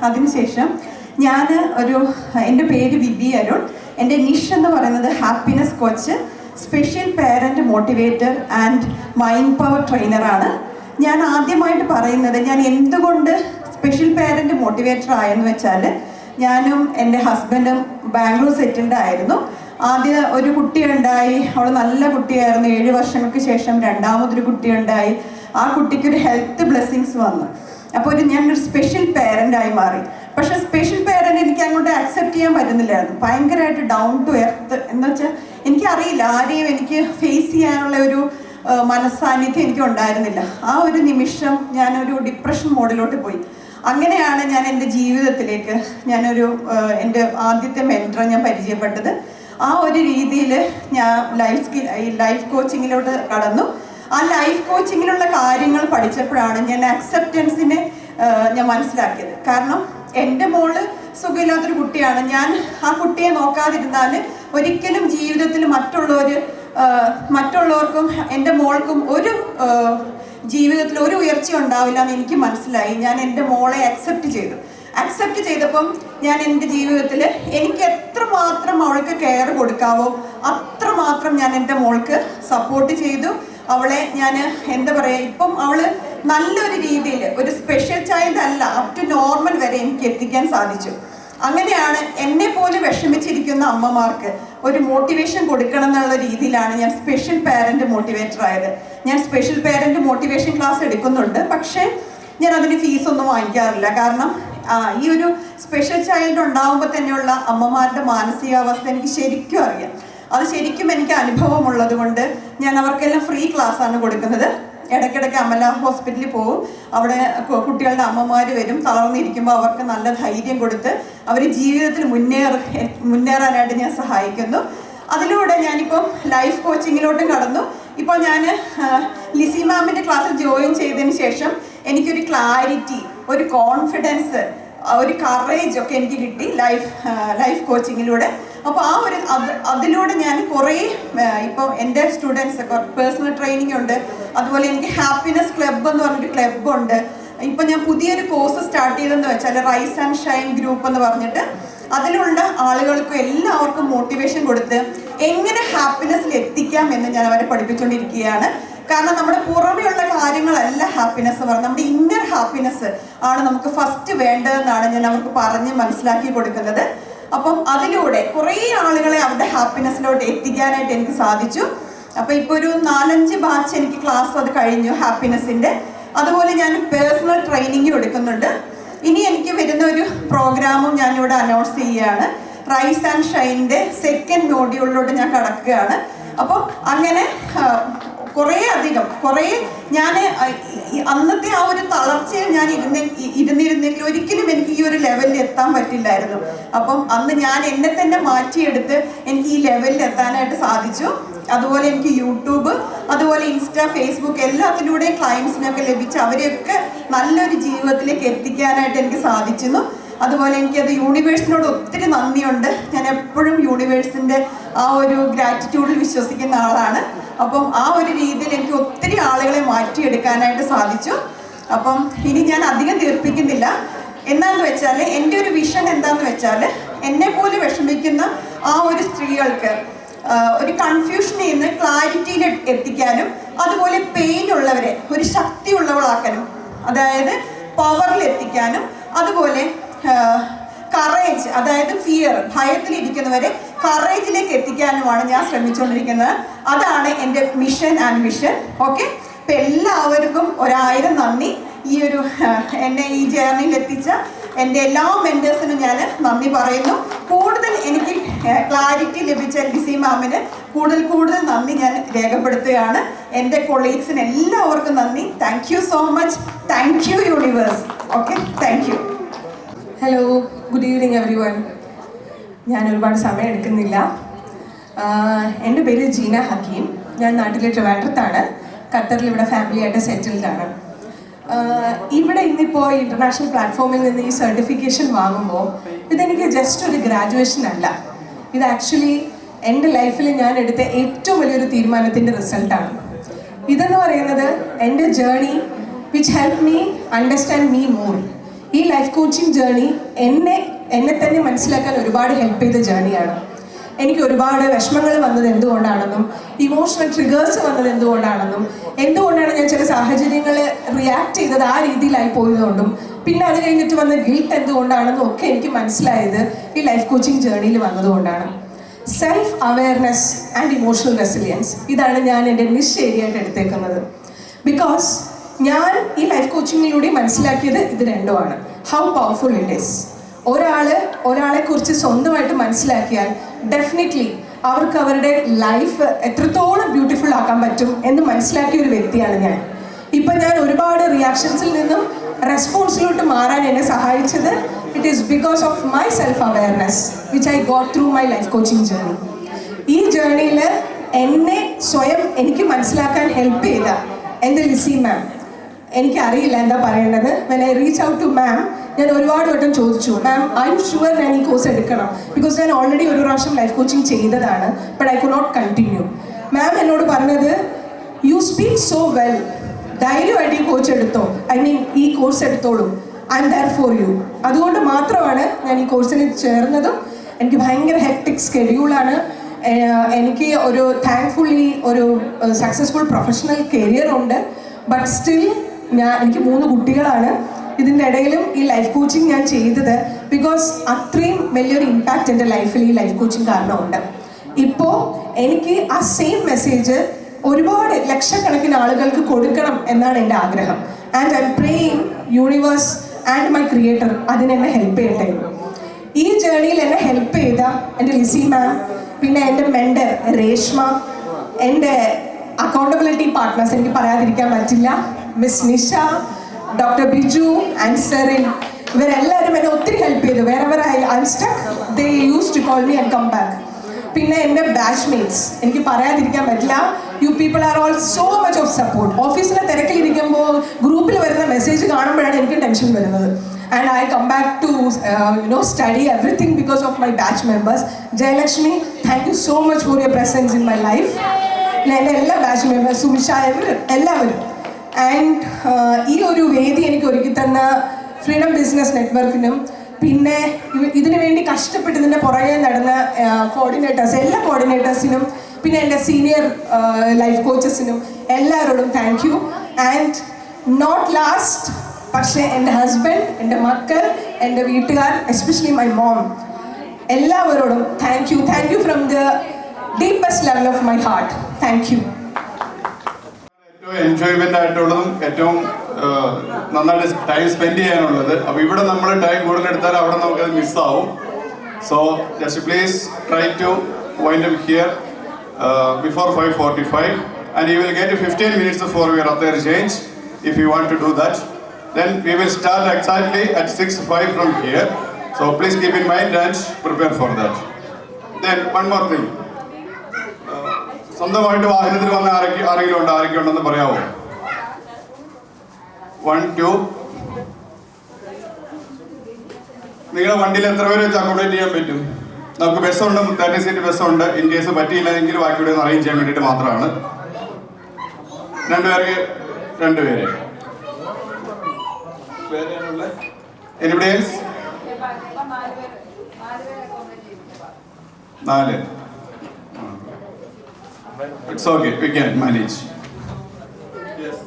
അതിനുശേഷം ഞാൻ എൻ്റെ പേര് വിബി അരുൺ. എൻ്റെ നിഷ് എന്ന് പറയുന്നത് happiness coach, special parent motivator and mind power ട്രെയിനറാണ്. ഞാൻ ആദ്യമായിട്ട് പറയുന്നത് ഞാൻ എന്തുകൊണ്ട് സ്പെഷ്യൽ പേരൻറ്റ് മോട്ടിവേറ്റർ ആയെന്ന് വെച്ചാൽ, ഞാനും എൻ്റെ ഹസ്ബൻഡും ബാംഗ്ലൂർ സെറ്റിൽഡ് ആയിരുന്നു. ആദ്യം ഒരു കുട്ടിയുണ്ടായി, അവൾ നല്ല കുട്ടിയായിരുന്നു. 7 വർഷങ്ങൾക്ക് ശേഷം രണ്ടാമതൊരു കുട്ടിയുണ്ടായി. ആ കുട്ടിക്കൊരു ഹെൽത്ത് ബ്ലെസ്സിങ്സ് വന്നു. അപ്പോൾ ഞാനൊരു സ്പെഷ്യൽ പേരൻ്റായി മാറി. പക്ഷേ സ്പെഷ്യൽ പേരൻ്റ് എനിക്ക് അങ്ങോട്ട് അക്സെപ്റ്റ് ചെയ്യാൻ പറ്റുന്നില്ലായിരുന്നു. ഭയങ്കരമായിട്ട് ഡൗൺ ടു എർത്ത് എന്ന് വെച്ചാൽ എനിക്കറിയില്ല, ആരെയും എനിക്ക് ഫേസ് ചെയ്യാനുള്ള ഒരു മനസ്സാന്നിധ്യം എനിക്ക് ഉണ്ടായിരുന്നില്ല. ആ ഒരു നിമിഷം ഞാനൊരു ഡിപ്രഷൻ മോഡിലോട്ട് പോയി. അങ്ങനെയാണ് ഞാൻ എൻ്റെ ജീവിതത്തിലേക്ക് എൻ്റെ ആദ്യത്തെ മെൻറ്ററെ ഞാൻ പരിചയപ്പെട്ടത്. ആ ഒരു രീതിയിൽ ഞാൻ ലൈഫ് കോച്ചിങ്ങിലോട്ട് കടന്നു. ആ ലൈഫ് കോച്ചിങ്ങിലുള്ള കാര്യങ്ങൾ പഠിച്ചപ്പോഴാണ് ഞാൻ അക്സെപ്റ്റൻസിനെ ഞാൻ മനസ്സിലാക്കിയത്. കാരണം എൻ്റെ മോള് സുഖമില്ലാത്തൊരു കുട്ടിയാണ്. ഞാൻ ആ കുട്ടിയെ നോക്കാതിരുന്നാൽ ഒരിക്കലും ജീവിതത്തിൽ മറ്റുള്ളവർക്കും എൻ്റെ മോൾക്കും ജീവിതത്തിൽ ഒരു ഉയർച്ച ഉണ്ടാവില്ല എന്ന് എനിക്ക് മനസ്സിലായി. ഞാൻ എൻ്റെ മോളെ അക്സെപ്റ്റ് ചെയ്തപ്പം ഞാൻ എൻ്റെ ജീവിതത്തിൽ എനിക്ക് എത്രമാത്രം അവൾക്ക് കെയർ കൊടുക്കാവോ അത്രമാത്രം ഞാൻ എൻ്റെ മോൾക്ക് സപ്പോർട്ട് ചെയ്തു. അവളെ ഞാൻ ഇപ്പം അവള് നല്ലൊരു രീതിയിൽ ഒരു സ്പെഷ്യൽ ചൈൽഡ് അല്ല, അപ് ടു നോർമൽ വരെ എനിക്ക് എത്തിക്കാൻ സാധിച്ചു. അങ്ങനെയാണ് എന്നെ പോലെ വിഷമിച്ചിരിക്കുന്ന അമ്മമാർക്ക് ഒരു മോട്ടിവേഷൻ കൊടുക്കണം എന്നുള്ള രീതിയിലാണ് ഞാൻ സ്പെഷ്യൽ പാരന്റ് മോട്ടിവേറ്റർ ആയത്. ഞാൻ സ്പെഷ്യൽ പാരന്റ് മോട്ടിവേഷൻ ക്ലാസ് എടുക്കുന്നുണ്ട്, പക്ഷേ ഞാൻ അതിന് ഫീസൊന്നും വാങ്ങിക്കാറില്ല. കാരണം ഈ ഒരു സ്പെഷ്യൽ ചൈൽഡ് ഉണ്ടാകുമ്പോൾ തന്നെയുള്ള അമ്മമാരുടെ മാനസികാവസ്ഥ എനിക്ക് ശരിക്കും അറിയാം. അത് ശരിക്കും എനിക്ക് അനുഭവമുള്ളത് കൊണ്ട് ഞാൻ അവർക്കെല്ലാം ഫ്രീ ക്ലാസ്സാണ് കൊടുക്കുന്നത്. ഇടയ്ക്കിടയ്ക്ക് അമല ഹോസ്പിറ്റലിൽ പോകും. അവിടെ കുട്ടികളുടെ അമ്മമാർ വരും. തളർന്നിരിക്കുമ്പോൾ അവർക്ക് നല്ല ധൈര്യം കൊടുത്ത് അവർ ജീവിതത്തിൽ മുന്നേറാനായിട്ട് ഞാൻ സഹായിക്കുന്നു. അതിലൂടെ ഞാനിപ്പം ലൈഫ് കോച്ചിങ്ങിലോട്ടും കടന്നു. ഇപ്പോൾ ഞാൻ ലിസി മാമിൻ്റെ ക്ലാസ്സിൽ ജോയിൻ ചെയ്തതിന് ശേഷം എനിക്കൊരു ക്ലാരിറ്റി, ഒരു കോൺഫിഡൻസ്, ഒരു കറേജ് ഒക്കെ എനിക്ക് കിട്ടി ലൈഫ് കോച്ചിങ്ങിലൂടെ. അപ്പോൾ അതിലൂടെ ഞാൻ കുറേ ഇപ്പോൾ എൻ്റെ സ്റ്റുഡൻസ് പേഴ്സണൽ ട്രെയിനിങ് ഉണ്ട്. അതുപോലെ എനിക്ക് ഹാപ്പിനെസ് ക്ലബ്ബ് എന്ന് പറഞ്ഞൊരു ക്ലബ്ബുണ്ട്. ഇപ്പം ഞാൻ പുതിയൊരു കോഴ്സ് സ്റ്റാർട്ട് ചെയ്തതെന്ന് വെച്ചാൽ റൈസ് ആൻഡ് ഷൈൻ ഗ്രൂപ്പ് എന്ന് പറഞ്ഞിട്ട് അതിലുള്ള ആളുകൾക്കും എല്ലാവർക്കും മോട്ടിവേഷൻ കൊടുത്ത് എങ്ങനെ ഹാപ്പിനെസ്സിൽ എത്തിക്കാം എന്ന് ഞാൻ അവരെ പഠിപ്പിച്ചുകൊണ്ടിരിക്കുകയാണ്. കാരണം നമ്മുടെ പുറമെയുള്ള കാര്യങ്ങളല്ല ഹാപ്പിനെസ് പറഞ്ഞാൽ നമ്മുടെ ഇന്നർ ഹാപ്പിനെസ് ആണ് നമുക്ക് ഫസ്റ്റ് വേണ്ടതെന്നാണ് ഞാൻ അവർക്ക് പറഞ്ഞ് മനസ്സിലാക്കി കൊടുക്കുന്നത്. അപ്പം അതിലൂടെ കുറേ ആളുകളെ അവരുടെ ഹാപ്പിനെസ്സിലോട്ട് എത്തിക്കാനായിട്ട് എനിക്ക് സാധിച്ചു. അപ്പോൾ ഇപ്പോൾ ഒരു 4-5 ബാച്ച് എനിക്ക് ക്ലാസ് അത് കഴിഞ്ഞു ഹാപ്പിനെസ്സിൻ്റെ. അതുപോലെ ഞാൻ പേഴ്സണൽ ട്രെയിനിങ്ങും എടുക്കുന്നുണ്ട്. ഇനി എനിക്ക് വരുന്ന ഒരു പ്രോഗ്രാമും ഞാനിവിടെ അനൗൺസ് ചെയ്യുകയാണ്. റൈസ് ആൻഡ് ഷൈൻ്റെ 2nd മോഡ്യൂളിലോട്ട് ഞാൻ കടക്കുകയാണ്. അപ്പം അങ്ങനെ കുറേ ഞാൻ അന്നത്തെ ആ ഒരു തളർച്ചയിൽ ഞാൻ ഇരുന്നിരുന്നെങ്കിൽ ഒരിക്കലും എനിക്ക് ഈ ഒരു ലെവലിൽ എത്താൻ പറ്റില്ലായിരുന്നു. അപ്പം അന്ന് ഞാൻ എന്നെ തന്നെ മാറ്റിയെടുത്ത് എനിക്ക് ഈ ലെവലിൽ എത്താനായിട്ട് സാധിച്ചു. അതുപോലെ എനിക്ക് യൂട്യൂബ്, അതുപോലെ ഇൻസ്റ്റാ, ഫേസ്ബുക്ക് എല്ലാത്തിലൂടെയും ക്ലയൻസിനൊക്കെ ലഭിച്ച് അവരെയൊക്കെ നല്ലൊരു ജീവിതത്തിലേക്ക് എത്തിക്കാനായിട്ട് എനിക്ക് സാധിച്ചിരുന്നു. അതുപോലെ എനിക്കത് യൂണിവേഴ്സിനോട് ഒത്തിരി നന്ദിയുണ്ട്. ഞാൻ എപ്പോഴും യൂണിവേഴ്സിൻ്റെ ആ ഒരു ഗ്രാറ്റിറ്റ്യൂഡിൽ വിശ്വസിക്കുന്ന ആളാണ്. അപ്പം ആ ഒരു രീതിയിൽ എനിക്ക് ഒത്തിരി ആളുകളെ മാറ്റിയെടുക്കാനായിട്ട് സാധിച്ചു. അപ്പം ഇനി ഞാൻ അധികം ദീർഘിപ്പിക്കുന്നില്ല. എന്താണെന്ന് വെച്ചാൽ എൻ്റെ ഒരു വിഷൻ എന്താണെന്ന് വെച്ചാൽ എന്നെപ്പോലെ വിഷമിക്കുന്ന ആ ഒരു സ്ത്രീകൾക്ക് ഒരു കൺഫ്യൂഷനിൽ നിന്ന് ക്ലാരിറ്റിയിൽ എത്തിക്കാനും, അതുപോലെ പെയിൻ ഉള്ളവരെ ഒരു ശക്തിയുള്ളവളാക്കാനും, അതായത് പവറിൽ എത്തിക്കാനും, അതുപോലെ കറേജ്, അതായത് ഫിയർ, ഭയത്തിലിരിക്കുന്നവരെ കറേജിലേക്ക് എത്തിക്കാനുമാണ് ഞാൻ ശ്രമിച്ചുകൊണ്ടിരിക്കുന്നത്. അതാണ് എൻ്റെ മിഷൻ ആൻഡ് വിഷൻ. ഓക്കെ, ഇപ്പം എല്ലാവർക്കും 1000 നന്ദി. ഈ ഒരു എന്നെ ഈ ജേർണിയിൽ എത്തിച്ച എൻ്റെ എല്ലാ മെൻറ്റേഴ്സിനും ഞാൻ നന്ദി പറയുന്നു. കൂടുതൽ എനിക്ക് ക്ലാരിറ്റി ലഭിച്ച ലിസി മാമിന് കൂടുതൽ നന്ദി ഞാൻ രേഖപ്പെടുത്തുകയാണ്. എൻ്റെ കൊളീഗ്സിന് എല്ലാവർക്കും നന്ദി. Thank you so much. Thank you universe. Okay, thank you. Hello, good evening every one. ഞാൻ ഒരുപാട് സമയം എടുക്കുന്നില്ല. എൻ്റെ പേര് ജീന ഹക്കീം. ഞാൻ നാട്ടിലെ ട്രിവാൻഡ്രത്താണ്. ഖത്തറിൽ ഇവിടെ ഫാമിലിയായിട്ട് സെറ്റിൽഡാണ്. ഇവിടെ ഇന്നിപ്പോൾ ഇൻ്റർനാഷണൽ പ്ലാറ്റ്ഫോമിൽ നിന്ന് ഈ സർട്ടിഫിക്കേഷൻ വാങ്ങുമ്പോൾ ഇതെനിക്ക് ജസ്റ്റ് ഒരു ഗ്രാജുവേഷൻ അല്ല, ഇത് ആക്ച്വലി എൻ്റെ ലൈഫിൽ ഞാൻ എടുത്ത ഏറ്റവും വലിയൊരു തീരുമാനത്തിൻ്റെ റിസൾട്ടാണ്. ഇതെന്ന് പറയുന്നത് എൻ്റെ journey which help me understand me more. ഈ ലൈഫ് കോച്ചിങ് ജേർണി എന്നെ തന്നെ മനസ്സിലാക്കാൻ ഒരുപാട് ഹെൽപ്പ് ചെയ്ത ജേർണിയാണ്. എനിക്ക് ഒരുപാട് വിഷമങ്ങൾ വന്നത് എന്തുകൊണ്ടാണെന്നും ഇമോഷണൽ ട്രിഗേഴ്സ് വന്നത് എന്തുകൊണ്ടാണ് ഞാൻ ചില സാഹചര്യങ്ങൾ റിയാക്ട് ചെയ്തത് ആ രീതിയിലായി പോയതുകൊണ്ടും പിന്നെ അത് കഴിഞ്ഞിട്ട് വന്ന ഗിൽട്ട് എന്തുകൊണ്ടാണെന്നും ഒക്കെ എനിക്ക് മനസ്സിലായത് ഈ ലൈഫ് കോച്ചിങ് ജേർണിയിൽ വന്നതുകൊണ്ടാണ്. Self awareness and emotional resilience, ഇതാണ് ഞാൻ എൻ്റെ നിഷ് ഏരിയ ആയിട്ട് എടുത്തേക്കുന്നത്. ബിക്കോസ് ഞാൻ ഈ ലൈഫ് കോച്ചിങ്ങിലൂടെ മനസ്സിലാക്കിയത് ഇത് രണ്ടുമാണ്. How powerful it is. ഒരാളെ കുറിച്ച് സ്വന്തമായിട്ട് മനസ്സിലാക്കിയാൽ ഡെഫിനറ്റ്ലി അവർക്ക് അവരുടെ ലൈഫ് എത്രത്തോളം ബ്യൂട്ടിഫുൾ ആക്കാൻ പറ്റും എന്ന് മനസ്സിലാക്കിയ ഒരു വ്യക്തിയാണ് ഞാൻ. ഇപ്പം ഞാൻ ഒരുപാട് റിയാക്ഷൻസിൽ നിന്നും റെസ്പോൺസിലോട്ട് മാറാൻ എന്നെ സഹായിച്ചത് it is because of my self awareness which I got through my life coaching journey. ഈ ജേർണിയിൽ എന്നെ സ്വയം എനിക്ക് മനസ്സിലാക്കാൻ ഹെൽപ്പ് ചെയ്ത എൻ്റെ ലിസി മാം, എനിക്കറിയില്ല എന്താ പറയേണ്ടത്. When I reach out to ma'am, ഞാൻ ഒരുപാട് വട്ടം ചോദിച്ചു, മാം ഐ എം ഷുവർ ഞാൻ ഈ കോഴ്സ് എടുക്കണം, ബിക്കോസ് ഞാൻ ഓൾറെഡി ഒരു പ്രാവശ്യം ലൈഫ് കോച്ചിങ് ചെയ്തതാണ്, but I could not continue. Ma'am എന്നോട് പറഞ്ഞത്, യു സ്പീക്ക് സോ വെൽ, ധൈര്യമായിട്ട് ഈ കോച്ച് എടുത്തോ, ഈ കോഴ്സ് എടുത്തോളൂ, I'm there for you. അതുകൊണ്ട് മാത്രമാണ് ഞാൻ ഈ കോഴ്സിന് ചേർന്നതും. എനിക്ക് ഭയങ്കര ഹെക്ടിക് സ്കെഡ്യൂളാണ്. എനിക്ക് ഒരു താങ്ക്ഫുള്ളി ഒരു സക്സസ്ഫുൾ പ്രൊഫഷണൽ കരിയർ ഉണ്ട്. ബട്ട് സ്റ്റിൽ എനിക്ക് 3 കുട്ടികളാണ്. ഇതിൻ്റെ ഇടയിലും ഈ ലൈഫ് കോച്ചിങ് ഞാൻ ചെയ്തത് ബിക്കോസ് അത്രയും വലിയൊരു ഇമ്പാക്റ്റ് എൻ്റെ ലൈഫിൽ ഈ ലൈഫ് കോച്ചിങ് കാരണമുണ്ട്. ഇപ്പോൾ എനിക്ക് ആ സെയിം മെസ്സേജ് ഒരുപാട് ലക്ഷക്കണക്കിന് ആളുകൾക്ക് കൊടുക്കണം എന്നാണ് എൻ്റെ ആഗ്രഹം. And I am praying universe and my creator അതിനെന്നെ ഹെൽപ്പ് ചെയ്യട്ടെ. ഈ ജേർണിയിൽ എന്നെ ഹെൽപ്പ് ചെയ്ത എൻ്റെ ലിസി മാം, പിന്നെ എൻ്റെ മെൻഡർ രേഷ്മ, എൻ്റെ അക്കൗണ്ടബിലിറ്റി പാർട്ട്നേഴ്സ് എനിക്ക് പറയാതിരിക്കാൻ പറ്റില്ല, miss Nisha, doctor Biju and Serin, ഇവരെല്ലാവരും എന്നെ ഒത്തിരി ഹെൽപ്പ് ചെയ്തു. Wherever I stuck they use to call me and come back. പിന്നെ എൻ്റെ ബാച്ച്മേറ്റ്സ്, എനിക്ക് പറയാതിരിക്കാൻ പറ്റില്ല. You people are all so much of support. ഓഫീസിലെ തിരക്കിലിരിക്കുമ്പോൾ ഗ്രൂപ്പിൽ വരുന്ന മെസ്സേജ് കാണുമ്പോഴാണ് എനിക്ക് ടെൻഷൻ വരുന്നത്. And I come back to study everything because of my batch members. Jayalakshmi, thank you so much for your presence in my life. എൻ്റെ എല്ലാ batch members, Sumisha, എല്ലാവരും. ആൻഡ് ഈ ഒരു വേദി എനിക്ക് ഒരുക്കി തന്ന ഫ്രീഡം ബിസിനസ് നെറ്റ്വർക്കിനും പിന്നെ ഇതിനു വേണ്ടി കഷ്ടപ്പെട്ട് ഇതിൻ്റെ പുറകെ നടന്ന കോർഡിനേറ്റേഴ്സ്, എല്ലാ കോർഡിനേറ്റേഴ്സിനും, പിന്നെ എൻ്റെ സീനിയർ ലൈഫ് കോച്ചസിനും എല്ലാവരോടും thank you. And not last, പക്ഷേ എൻ്റെ ഹസ്ബൻഡ്, എൻ്റെ മക്കൾ, എൻ്റെ വീട്ടുകാർ, എസ്പെഷ്യലി മൈ മോം, എല്ലാവരോടും thank you from the deepest level of my heart. Thank you. ഏറ്റവും എൻജോയ്മെൻ്റ് ആയിട്ടുള്ളതും ഏറ്റവും നന്നായിട്ട് ടൈം സ്പെൻഡ് ചെയ്യാനുള്ളത്. അപ്പോൾ ഇവിടെ നമ്മൾ ടൈം കൂടുതലെടുത്താൽ അവിടെ നമുക്കത് മിസ്സാവും. So just please try to wind up here before 5:45 and you will get 15 minutes for your attire change if you want to do that. Then we will start exactly at 6:05 from here. So please keep in mind and prepare for that. Then one more thing. സ്വന്തമായിട്ട് വാഹനത്തിൽ വന്ന ആരെങ്കിലും ഉണ്ടെന്ന് പറയാമോ? 1 2. നിങ്ങളുടെ വണ്ടിയിൽ എത്ര പേര് വെച്ച് അക്കോമഡേറ്റ് ചെയ്യാൻ പറ്റും? നമുക്ക് ബസ്സുണ്ട്, 30 സീറ്റ് ബസ്സുണ്ട്. ഇൻ കേസ് പറ്റിയില്ലെങ്കിൽ ബാക്കിയുടെ ഒന്ന് അറേഞ്ച് ചെയ്യാൻ വേണ്ടിയിട്ട് മാത്രമാണ്. 2 പേർക്ക് 2 പേര്. Anybody else? 4. It's okay, we can manage. Yes.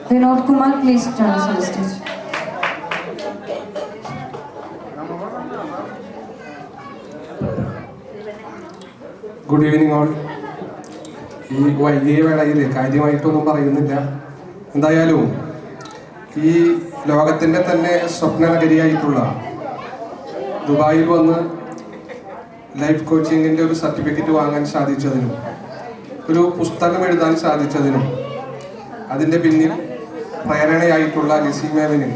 Vinod Kumar, please join us on the stage. Good evening all. ഈ വൈകിയ വേളയിൽ കാര്യമായിട്ടൊന്നും പറയുന്നില്ല. എന്തായാലും ഈ ലോകത്തിൻ്റെ തന്നെ സ്വപ്നനഗരിയായിട്ടുള്ള ദുബായിൽ വന്ന് ലൈഫ് കോച്ചിങ്ങിൻ്റെ ഒരു സർട്ടിഫിക്കറ്റ് വാങ്ങാൻ സാധിച്ചതിനും ഒരു പുസ്തകം എഴുതാൻ സാധിച്ചതിനും അതിൻ്റെ പിന്നിൽ പ്രേരണയായിട്ടുള്ള ലിസി മാമിന്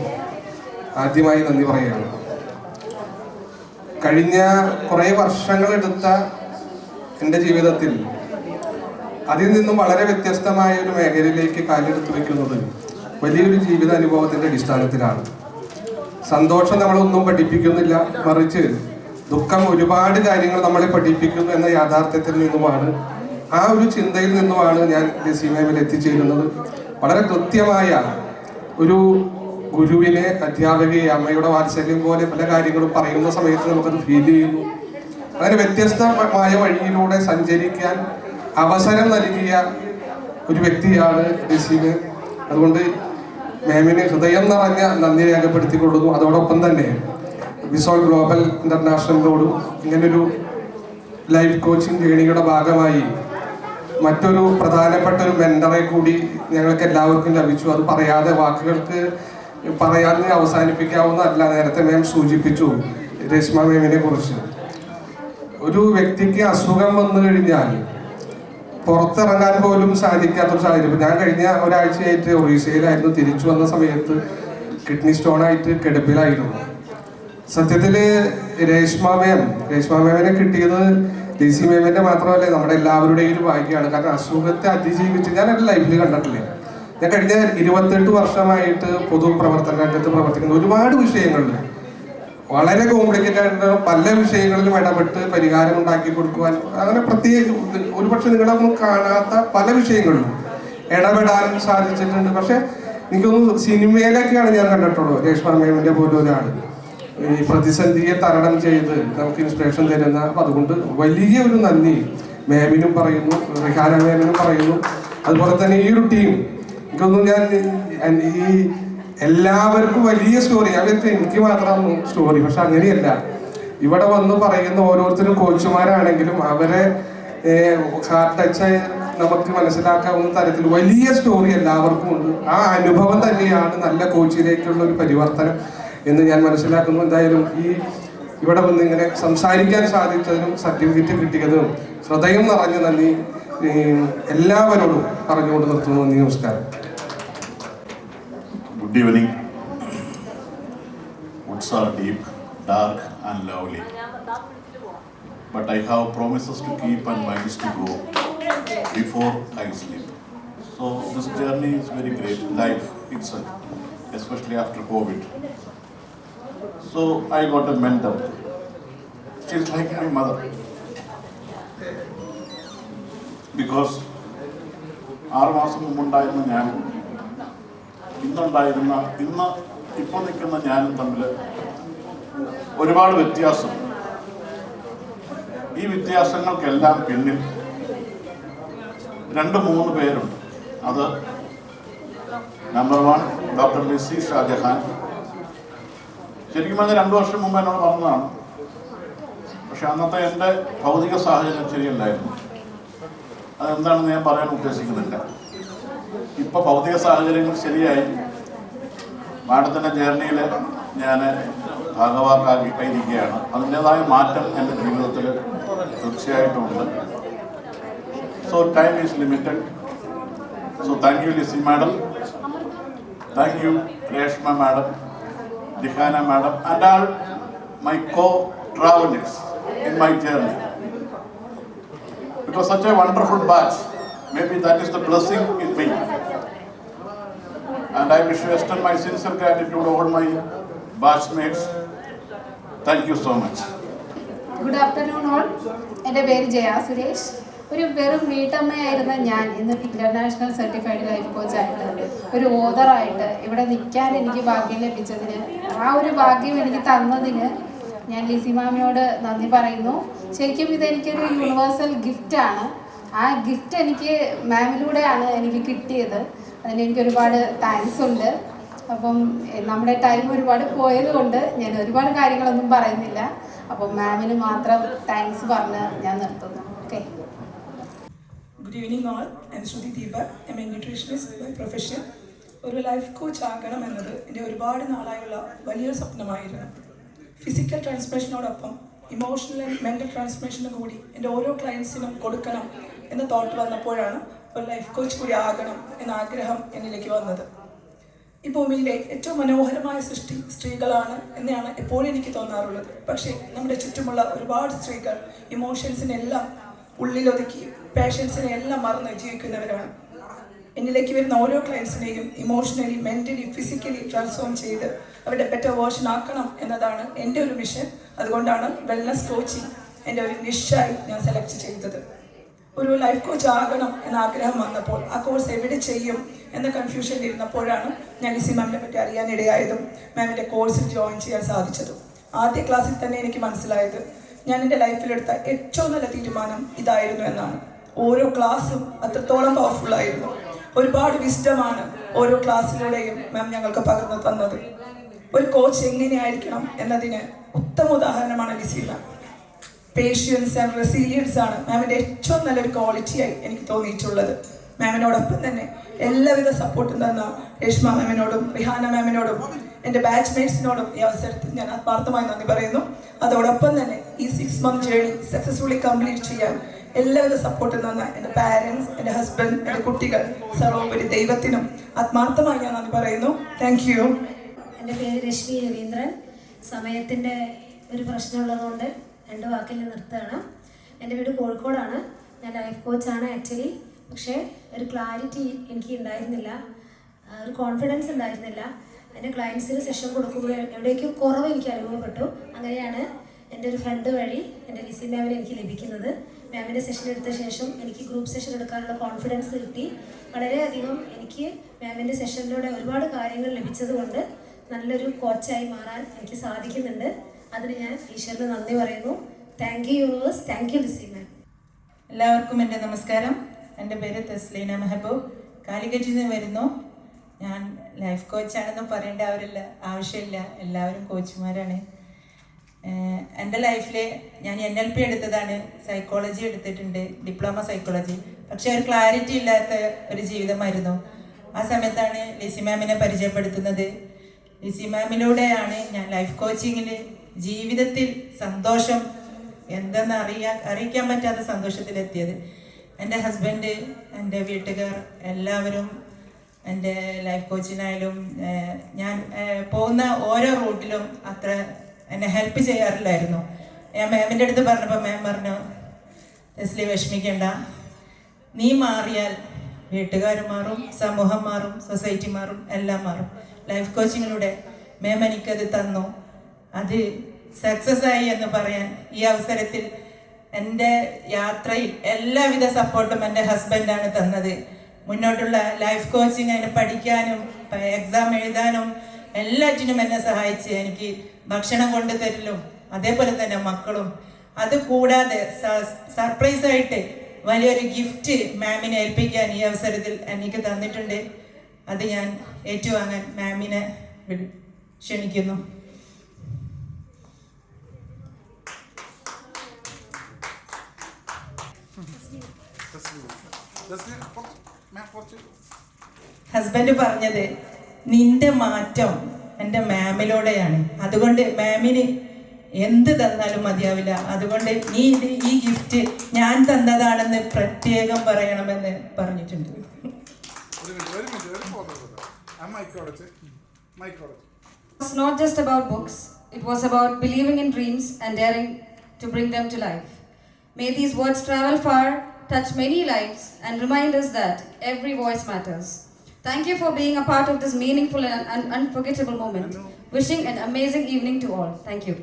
ആദ്യമായി നന്ദി പറയുകയാണ്. കഴിഞ്ഞ കുറേ വർഷങ്ങളെടുത്ത എൻ്റെ ജീവിതത്തിൽ അതിൽ നിന്നും വളരെ വ്യത്യസ്തമായ ഒരു മേഖലയിലേക്ക് കാലെടുത്ത് വയ്ക്കുന്നത് വലിയൊരു ജീവിത അനുഭവത്തിൻ്റെ അടിസ്ഥാനത്തിലാണ്. സന്തോഷം നമ്മളൊന്നും പഠിപ്പിക്കുന്നില്ല, മറിച്ച് ദുഃഖം ഒരുപാട് കാര്യങ്ങൾ നമ്മളെ പഠിപ്പിക്കുന്നു എന്ന യാഥാർത്ഥ്യത്തിൽ നിന്നുമാണ്, ആ ഒരു ചിന്തയിൽ നിന്നുമാണ് ഞാൻ ലിസി മാമിൽ എത്തിച്ചേരുന്നത്. വളരെ കൃത്യമായ ഒരു ഗുരുവിനെ, അധ്യാപകയെ, അമ്മയുടെ വാത്സല്യം പോലെ പല കാര്യങ്ങളും പറയുന്ന സമയത്ത് നമുക്കത് ഫീൽ ചെയ്യുന്നു. അങ്ങനെ വ്യത്യസ്തമായ വഴിയിലൂടെ സഞ്ചരിക്കാൻ അവസരം നൽകിയ ഒരു വ്യക്തിയാണ് ലിസി മാം. അതുകൊണ്ട് മാമിന് ഹൃദയം നിറഞ്ഞ നന്ദി രേഖപ്പെടുത്തിക്കൊള്ളുന്നു. അതോടൊപ്പം തന്നെ വിസോൾ ഗ്ലോബൽ ഇന്റർനാഷണലിനോടും ഇങ്ങനൊരു ലൈഫ് കോച്ചിങ് ജേണിയുടെ ഭാഗമായി മറ്റൊരു പ്രധാനപ്പെട്ട ഒരു മെന്ററെ കൂടി ഞങ്ങൾക്ക് എല്ലാവർക്കും ലഭിച്ചു. അത് പറയാതെ വാക്കുകൾക്ക് പറയാൻ അവസാനിപ്പിക്കാവുന്നതല്ല. നേരത്തെ മാം സൂചിപ്പിച്ചു രേഷ്മ മാമിനെ കുറിച്ച്. ഒരു വ്യക്തിക്ക് അസുഖം വന്നു കഴിഞ്ഞാൽ പുറത്തിറങ്ങാൻ പോലും സാധിക്കാത്തൊരു സാഹചര്യം. ഞാൻ കഴിഞ്ഞ ഒരാഴ്ചയായിട്ട് ഒറീസയിലായിരുന്നു. തിരിച്ചു വന്ന സമയത്ത് കിഡ്നി സ്റ്റോണായിട്ട് കിടപ്പിലായിരുന്നു. സത്യത്തിൽ രേഷ്മ മാമിനെ കിട്ടിയത് ലിസി മാമിൻ്റെ മാത്രമല്ല, നമ്മുടെ എല്ലാവരുടെയും ഒരു ഭാഗ്യമാണ്. കാരണം അസുഖത്തെ അതിജീവിച്ച് ഞാൻ എൻ്റെ ലൈഫിൽ കണ്ടിട്ടില്ല. ഞാൻ കഴിഞ്ഞ 28 വർഷമായിട്ട് പൊതുപ്രവർത്തന രംഗത്ത് പ്രവർത്തിക്കുന്ന ഒരുപാട് വിഷയങ്ങളിൽ വളരെ കോംപ്ലിക്കേറ്റഡ് ആയിട്ടുള്ള പല വിഷയങ്ങളിലും ഇടപെട്ട് പരിഹാരം ഉണ്ടാക്കി കൊടുക്കുവാൻ, അങ്ങനെ പ്രത്യേകിച്ച് ഒരുപക്ഷെ നിങ്ങളൊന്നും കാണാത്ത പല വിഷയങ്ങളിലും ഇടപെടാൻ സാധിച്ചിട്ടുണ്ട്. പക്ഷെ എനിക്കൊന്ന് സിനിമയിലൊക്കെയാണ് ഞാൻ കണ്ടിട്ടുള്ളൂ രേഷ്മ മാമിൻ്റെ പോലും ഒരാൾ ഈ പ്രതിസന്ധിയെ തരണം ചെയ്ത് നമുക്ക് ഇൻസ്പിറേഷൻ തരുന്ന. അപ്പം അതുകൊണ്ട് വലിയ ഒരു നന്ദി മാമിനും പറയുന്നു, റിഹാന മാമിനും പറയുന്നു. അതുപോലെ തന്നെ ഈ ഒരു ടീം, എനിക്കൊന്നും ഞാൻ ഈ എല്ലാവർക്കും വലിയ സ്റ്റോറി, അവർക്ക് എനിക്ക് മാത്രമാണ് സ്റ്റോറി, പക്ഷെ അങ്ങനെയല്ല. ഇവിടെ വന്ന് പറയുന്ന ഓരോരുത്തരും കോച്ചുമാരാണെങ്കിലും അവരെ ഹാർട്ട് ടച്ച് നമുക്ക് മനസ്സിലാക്കാവുന്ന തരത്തിൽ വലിയ സ്റ്റോറി എല്ലാവർക്കും ഉണ്ട്. ആ അനുഭവം തന്നെയാണ് നല്ല കോച്ചിലേക്കുള്ള ഒരു പരിവർത്തനം എന്ന് ഞാൻ മനസ്സിലാക്കുന്നു. എന്തായാലും ഇവിടെ വന്ന് ഇങ്ങനെ സംസാരിക്കാൻ സാധിച്ചതിനും സർട്ടിഫിക്കറ്റ് കിട്ടിയതും ഹൃദയം നിറഞ്ഞ നന്ദി എല്ലാവരോടും പറഞ്ഞുകൊണ്ട് നിർത്തുന്നു. നന്ദി, നമസ്കാരം. Good evening. Woods are deep, dark and lovely. But I have promises to keep and miles to go before I sleep. So this journey is very great, life itself, especially after COVID. So I got a mentor. She's like my mother. Because 6 മാസം മുമ്പുണ്ടായിരുന്ന ഞാനും ഇപ്പോൾ നിൽക്കുന്ന ഞാനും തമ്മിൽ ഒരുപാട് വ്യത്യാസം. ഈ വ്യത്യാസങ്ങൾക്കെല്ലാം പിന്നിൽ 2-3 പേരുണ്ട്. അത് നമ്പർ 1 ഡോക്ടർ ലിസി ഷാജഹാൻ. ശരിക്കും പറഞ്ഞാൽ 2 വർഷം മുമ്പ് എന്നോട് പറഞ്ഞതാണ്. പക്ഷെ അന്നത്തെ എൻ്റെ ഭൗതിക സാഹചര്യം ശരിയല്ലായിരുന്നു. അതെന്താണെന്ന് ഞാൻ പറയാൻ ഉദ്ദേശിക്കുന്നില്ല. ഇപ്പോൾ ഭൗതിക സാഹചര്യങ്ങൾ ശരിയായി. മാഡത്തിൻ്റെ ജേർണിയിൽ ഞാൻ ഭാഗവാക്കായിരിക്കുകയാണ്. അതിൻ്റെതായ മാറ്റം എൻ്റെ ജീവിതത്തിൽ തീർച്ചയായിട്ടും ഉണ്ട്. So time is limited. So thank you Lissy madam, thank you Reshma madam, Rihana madam and all my co-travelers in my journey. It was such a wonderful batch. Maybe that is the blessing in me. And I wish to extend my sincere gratitude to all my batchmates. Thank you so much. Good afternoon all. എൻ്റെ പേര് ജയ സുരേഷ്. ഒരു വെറും വീട്ടമ്മയായിരുന്ന ഞാൻ ഇന്ന് international certified life കോച്ചായിട്ട് ഒരു ഓതറായിട്ട് ഇവിടെ നിൽക്കാൻ എനിക്ക് ഭാഗ്യം ലഭിച്ചതിന്, ആ ഒരു ഭാഗ്യം എനിക്ക് തന്നതിന് ഞാൻ ലിസി മാമിയോട് നന്ദി പറയുന്നു. ശരിക്കും ഇതെനിക്കൊരു യൂണിവേഴ്സൽ ഗിഫ്റ്റാണ്. ആ ഗിഫ്റ്റ് എനിക്ക് മാമിലൂടെയാണ് എനിക്ക് കിട്ടിയത്. അതിന് എനിക്ക് ഒരുപാട് താങ്ക്സ് ഉണ്ട്. അപ്പം നമ്മുടെ ടൈം ഒരുപാട് പോയതുകൊണ്ട് ഞാൻ ഒരുപാട് കാര്യങ്ങളൊന്നും പറയുന്നില്ല. അപ്പം മാമിന് മാത്രം താങ്ക്സ് പറഞ്ഞ് ഞാൻ നിർത്തുന്നു. ഓക്കെ. Good evening all. ഞാൻ Shruthi Deepa. I am a nutritionist by profession. ഒരു ലൈഫ് കോച്ച് ആകണം എന്നത് എൻ്റെ ഒരുപാട് നാളായുള്ള വലിയൊരു സ്വപ്നമായിരുന്നു. ഫിസിക്കൽ ട്രാൻസ്ഫോർമേഷനോടൊപ്പം ഇമോഷണൽ ആൻഡ് മെൻ്റൽ ട്രാൻസ്ഫോർമേഷനും കൂടി എൻ്റെ ഓരോ ക്ലയൻസിനും കൊടുക്കണം എന്ന തോട്ട് വന്നപ്പോഴാണ് ഒരു ലൈഫ് കോച്ച് കൂടി ആകണം എന്ന ആഗ്രഹം എന്നിലേക്ക് വന്നത്. ഈ ഭൂമിയിലെ ഏറ്റവും മനോഹരമായ സൃഷ്ടി സ്ത്രീകളാണ് എന്നാണ് എപ്പോഴും എനിക്ക് തോന്നാറുള്ളത്. പക്ഷേ നമ്മുടെ ചുറ്റുമുള്ള ഒരുപാട് സ്ത്രീകൾ ഇമോഷൻസിനെല്ലാം ഉള്ളിലൊതുക്കി പേഷ്യൻസിനെ എല്ലാം മറന്ന് ജീവിക്കുന്നവരാണ്. എന്നിലേക്ക് വരുന്ന ഓരോ ക്ലയൻസിനെയും ഇമോഷണലി, മെൻ്റലി, ഫിസിക്കലി ട്രാൻസ്ഫോം ചെയ്ത് അവരുടെ ബെറ്റർ വേർഷൻ ആക്കണം എന്നതാണ് എൻ്റെ ഒരു മിഷൻ. അതുകൊണ്ടാണ് വെൽനസ് കോച്ചിങ് എൻ്റെ ഒരു നിഷായി ഞാൻ സെലക്ട് ചെയ്തത്. ഒരു ലൈഫ് കോച്ച് ആകണം എന്ന ആഗ്രഹം വന്നപ്പോൾ ആ കോഴ്സ് എവിടെ ചെയ്യും എന്ന കൺഫ്യൂഷനിൽ ഇരുന്നപ്പോഴാണ് ഞാൻ ലിസി മാമിനെ പറ്റി അറിയാനിടയായതും മാമിൻ്റെ കോഴ്സിൽ ജോയിൻ ചെയ്യാൻ സാധിച്ചതും. ആദ്യ ക്ലാസ്സിൽ തന്നെ എനിക്ക് മനസ്സിലായത് ഞാൻ എൻ്റെ ലൈഫിലെടുത്ത ഏറ്റവും നല്ല തീരുമാനം ഇതായിരുന്നു എന്നാണ്. ഓരോ ക്ലാസ്സും അത്രത്തോളം പവർഫുള്ളായിരുന്നു. ഒരുപാട് വിസ്ഡമാണ് ഓരോ ക്ലാസ്സിലൂടെയും മാം ഞങ്ങൾക്ക് പകർന്നു തന്നത്. ഒരു കോച്ച് എങ്ങനെയായിരിക്കണം എന്നതിന് ഉത്തമ ഉദാഹരണമാണ് ലിസി മാം. പേഷ്യൻസ് ആൻഡ് റെസീലിയൻസ് ആണ് മാമിൻ്റെ ഏറ്റവും നല്ലൊരു ക്വാളിറ്റിയായി എനിക്ക് തോന്നിയിട്ടുള്ളത്. മാമിനോടൊപ്പം തന്നെ എല്ലാവിധ സപ്പോർട്ടും തന്ന രേഷ്മ മാമിനോടും റിഹാന മാമിനോടും എൻ്റെ ബാച്ച്മേറ്റ്സിനോടും ഈ അവസരത്തിൽ ഞാൻ ആത്മാർത്ഥമായി നന്ദി പറയുന്നു. അതോടൊപ്പം തന്നെ ഈ 6 month ജേർണി സക്സസ്ഫുള്ളി കംപ്ലീറ്റ് ചെയ്യാൻ എല്ലാവിധ സപ്പോർട്ടും തന്ന എൻ്റെ പാരൻസ്, എൻ്റെ ഹസ്ബൻഡ്, എൻ്റെ കുട്ടികൾ, സർവോപരി ദൈവത്തിനും ആത്മാർത്ഥമായി ഞാൻ നന്ദി പറയുന്നു. Thank U. എൻ്റെ പേര് രശ്മി രവീന്ദ്രൻ. സമയത്തിൻ്റെ ഒരു പ്രശ്നമുള്ളതുകൊണ്ട് 2 വാക്കിൽ നിർത്തുകയാണ്. എൻ്റെ വീട് കോഴിക്കോടാണ്. ഞാൻ ലൈഫ് കോച്ചാണ് ആക്ച്വലി. പക്ഷേ ഒരു ക്ലാരിറ്റി എനിക്ക് ഉണ്ടായിരുന്നില്ല, ഒരു കോൺഫിഡൻസ് ഉണ്ടായിരുന്നില്ല. എൻ്റെ ക്ലയൻസിന് സെഷൻ കൊടുക്കുമ്പോൾ എവിടേക്കും കുറവ് എനിക്ക് അനുഭവപ്പെട്ടു. അങ്ങനെയാണ് എൻ്റെ ഒരു ഫ്രണ്ട് വഴി എൻ്റെ ലിസി മാമിനെ എനിക്ക് ലഭിക്കുന്നത്. മാമിൻ്റെ സെഷൻ എടുത്ത ശേഷം എനിക്ക് ഗ്രൂപ്പ് സെഷൻ എടുക്കാനുള്ള കോൺഫിഡൻസ് കിട്ടി. വളരെയധികം എനിക്ക് മാമിൻ്റെ സെഷനിലൂടെ ഒരുപാട് കാര്യങ്ങൾ ലഭിച്ചതുകൊണ്ട് നല്ലൊരു കോച്ചായി മാറാൻ എനിക്ക് സാധിക്കുന്നുണ്ട്. അതിന് ഞാൻ ഈശ്വരന് നന്ദി പറയുന്നു. Thank you universe, thank you Lissy ma'am. എല്ലാവർക്കും എൻ്റെ നമസ്കാരം. എൻ്റെ പേര് തസ്ലീന മെഹബൂബ്. കാലിക്കറ്റിൽ നിന്ന് വരുന്നു. ഞാൻ ലൈഫ് കോച്ചാണെന്ന് പറയേണ്ട ആവശ്യമില്ല, എല്ലാവരും കോച്ചുമാരാണ്. എൻ്റെ ലൈഫിൽ ഞാൻ NLP എടുത്തതാണ്, സൈക്കോളജി എടുത്തിട്ടുണ്ട്, ഡിപ്ലോമ സൈക്കോളജി. പക്ഷേ ഒരു ക്ലാരിറ്റി ഇല്ലാത്ത ഒരു ജീവിതമായിരുന്നു. ആ സമയത്താണ് ലിസി മാമിനെ പരിചയപ്പെടുത്തുന്നത്. ലിസി മാമിലൂടെയാണ് ഞാൻ ലൈഫ് കോച്ചിങ്ങിൽ ജീവിതത്തിൽ സന്തോഷം എന്തെന്ന് അറിയിക്കാൻ പറ്റാത്ത സന്തോഷത്തിലെത്തിയത്. എൻ്റെ ഹസ്ബൻഡ്, എൻ്റെ വീട്ടുകാർ എല്ലാവരും എൻ്റെ ലൈഫ് കോച്ചിനായാലും ഞാൻ പോകുന്ന ഓരോ റൂട്ടിലും അത്ര എന്നെ ഹെൽപ്പ് ചെയ്യാറില്ലായിരുന്നു. ഞാൻ മാമിൻ്റെ അടുത്ത് പറഞ്ഞപ്പോൾ മാം പറഞ്ഞു, ടെസ്ലി വിഷമിക്കേണ്ട, നീ മാറിയാൽ വീട്ടുകാർ മാറും, സമൂഹം മാറും, സൊസൈറ്റി മാറും, എല്ലാം മാറും. ലൈഫ് കോച്ചിങ്ങിലൂടെ മാം എനിക്കത് തന്നു. അത് സക്സസ് ആയി എന്ന് പറയാൻ ഈ അവസരത്തിൽ എൻ്റെ യാത്രയിൽ എല്ലാവിധ സപ്പോർട്ടും എൻ്റെ ഹസ്ബൻഡാണ് തന്നത്. മുന്നോട്ടുള്ള ലൈഫ് കോച്ചിങ് അതിന് പഠിക്കാനും എക്സാം എഴുതാനും എല്ലാറ്റിനും എന്നെ സഹായിച്ച് എനിക്ക് ഭക്ഷണം കൊണ്ടുതരലും അതേപോലെ തന്നെ മക്കളും. അതുകൂടാതെ സർപ്രൈസായിട്ട് വലിയൊരു ഗിഫ്റ്റ് മാമിനെ ഏൽപ്പിക്കാൻ ഈ അവസരത്തിൽ എനിക്ക് തന്നിട്ടുണ്ട്. അത് ഞാൻ ഏറ്റുവാങ്ങാൻ മാമിനെ ക്ഷണിക്കുന്നു. ഹസ്ബൻഡ് പറഞ്ഞത്, നിന്റെ മാറ്റം എൻ്റെ മാമിലൂടെയാണ്. അതുകൊണ്ട് മാമിന് എന്ത് തന്നാലും മതിയാവില്ല. അതുകൊണ്ട് നീ ഈ ഗിഫ്റ്റ് ഞാൻ തന്നതാണെന്ന് പ്രത്യേകം പറയണമെന്ന് പറഞ്ഞിട്ടുണ്ട്. It's not just about books, it was about believing in dreams and daring to bring them to life. May these words travel far, touch many lives, and remind us that every voice matters. Thank you for being a part of this meaningful and unforgettable moment. Wishing an amazing evening to all. Thank you.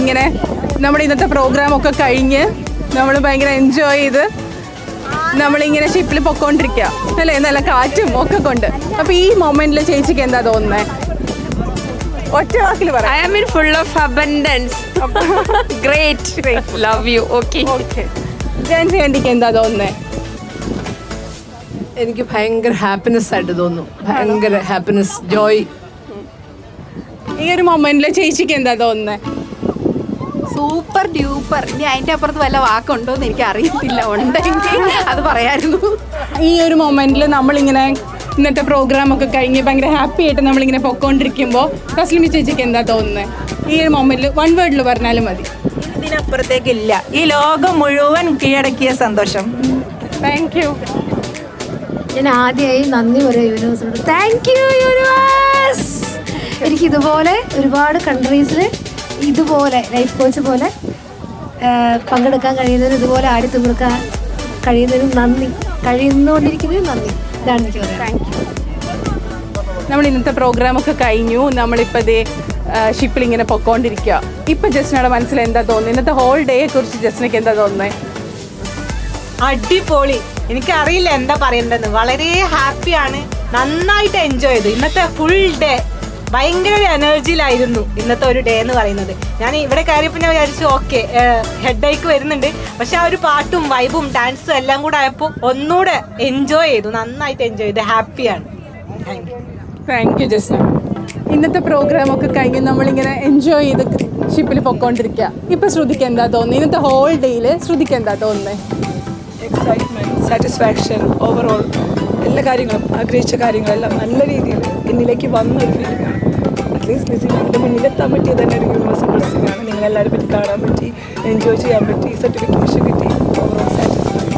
ഇങ്ങനെ നമ്മുടെ ഇന്നത്തെ പ്രോഗ്രാമൊക്കെ കഴിഞ്ഞ് നമ്മൾ ഭയങ്കര enjoy ചെയ്ത് നമ്മളിങ്ങനെ ഷിപ്പിൽ പൊക്കോണ്ടിരിക്കുക അല്ലേ, നല്ല കാറ്റും ഒക്കെ കൊണ്ട്. അപ്പോൾ ഈ മൊമെന്റിൽ ചേച്ചിക്ക് എന്താ തോന്നുന്നത്? ഒറ്റ വാക്കിൽ പറയാം. I am in full of abundance. Great. Love you. Okay. ജാൻസിക്ക് എന്താ തോന്നുന്നത്? എനിക്ക് ഭയങ്കര ഹാപ്പിനെസ് ആയിട്ട് തോന്നുന്നു. ഭയങ്കര ഹാപ്പിനെസ്, ജോയ്. ഈ ഒരു മൊമെന്റിൽ ചേച്ചിക്ക് എന്താ തോന്നുന്നത്? Super duper. ഇനി അതിൻ്റെ അപ്പുറത്ത് വല്ല വാക്കുണ്ടോ എന്ന് എനിക്ക് അറിയത്തില്ല. ഉണ്ടെങ്കിൽ അത് പറയായിരുന്നു. ഈ ഒരു മൊമെന്റിൽ നമ്മളിങ്ങനെ ഇന്നത്തെ പ്രോഗ്രാമൊക്കെ കഴിഞ്ഞ് ഭയങ്കര ഹാപ്പി ആയിട്ട് നമ്മളിങ്ങനെ പൊക്കോണ്ടിരിക്കുമ്പോൾ തസ്ലിമി ചേച്ചിക്ക് എന്താ തോന്നുന്നത്? ഈ ഒരു മൊമെന്റിൽ 1 വേർഡിൽ പറഞ്ഞാലും മതി. ഇതിനപ്പുറത്തേക്കില്ല. ഈ ലോകം മുഴുവൻ കീഴടക്കിയ സന്തോഷം. Thank you. ഞാൻ ആദ്യമായി നന്ദി പറയാം യൂണിവേഴ്സിനോട്. Thank you universe. എനിക്കിതുപോലെ ഒരുപാട് കൺട്രീസിൽ ഇതുപോലെ ലൈഫ് കോച്ച് പോലെ പങ്കെടുക്കാൻ കഴിയുന്നതിന്, ഇതുപോലെ ആടി തീർക്കാൻ കഴിയുന്നതിനും നന്ദി, കഴിയുന്നുകൊണ്ടിരിക്കുന്നതിനും നന്ദി. ഇതാണ് എനിക്ക് പറയാം. Thank you. നമ്മൾ ഇന്നത്തെ പ്രോഗ്രാമൊക്കെ കഴിഞ്ഞു. നമ്മളിപ്പോൾ ഇതേ ഷിപ്പിൽ ഇങ്ങനെ പൊക്കോണ്ടിരിക്കുക. ഇപ്പം ജസ്റ്റിനയുടെ മനസ്സിൽ എന്താ തോന്നുന്നത്? ഇന്നത്തെ ഹോൾ ഡേയെ കുറിച്ച് ജസ്റ്റിനക്ക് എന്താ തോന്നുന്നത്? അടിപൊളി. എനിക്കറിയില്ല എന്താ പറയേണ്ടതെന്ന്. വളരെ ഹാപ്പിയാണ്, നന്നായിട്ട് എൻജോയ് ചെയ്തു. ഇന്നത്തെ ഫുൾ ഡേ ഭയങ്കര ഒരു എനർജിയിലായിരുന്നു ഇന്നത്തെ ഒരു ഡേ എന്ന് പറയുന്നത്. ഞാൻ ഇവിടെ കയറിയപ്പോൾ ഞാൻ വിചാരിച്ചു ഓക്കെ ഹെഡ് ഏക്ക് വരുന്നുണ്ട്, പക്ഷെ ആ ഒരു പാട്ടും വൈബും ഡാൻസും എല്ലാം കൂടെ ആയപ്പോൾ ഒന്നുകൂടെ എൻജോയ് ചെയ്തു, നന്നായിട്ട് എൻജോയ് ചെയ്തു. ഹാപ്പിയാണ്. Thank you Jasna. ഇന്നത്തെ പ്രോഗ്രാമൊക്കെ കഴിഞ്ഞ് നമ്മളിങ്ങനെ എൻജോയ് ചെയ്ത് ഷിപ്പിൽ പൊക്കോണ്ടിരിക്കുക. ഇപ്പം ശ്രുതിക്ക് എന്താ തോന്നുന്നത്? ഇന്നത്തെ ഹോൾ ഡേയിൽ ശ്രുതിക്ക് എന്താ തോന്നുന്നത്? എക്സൈറ്റ്മെൻറ്റ്, സാറ്റിസ്ഫാക്ഷൻ, ഓവറോൾ എല്ലാ കാര്യങ്ങളും, ആഗ്രഹിച്ച കാര്യങ്ങളെല്ലാം നല്ല രീതിയിൽ എന്നിലേക്ക് വന്നൊരു ഫീലിംഗാണ്. അറ്റ്ലീസ്റ്റ് ലിസിൻ്റെ മുന്നിലെത്താൻ പറ്റിയത് തന്നെ ഒരു യൂണിവേഴ്സൽ ബ്ലെസ്സിംഗ് ആണ്. നിങ്ങളെല്ലാവരും പറ്റി കാണാൻ പറ്റി, എൻജോയ് ചെയ്യാൻ പറ്റി, സർട്ടിഫിക്കേഷൻ കിട്ടി, overall satisfied.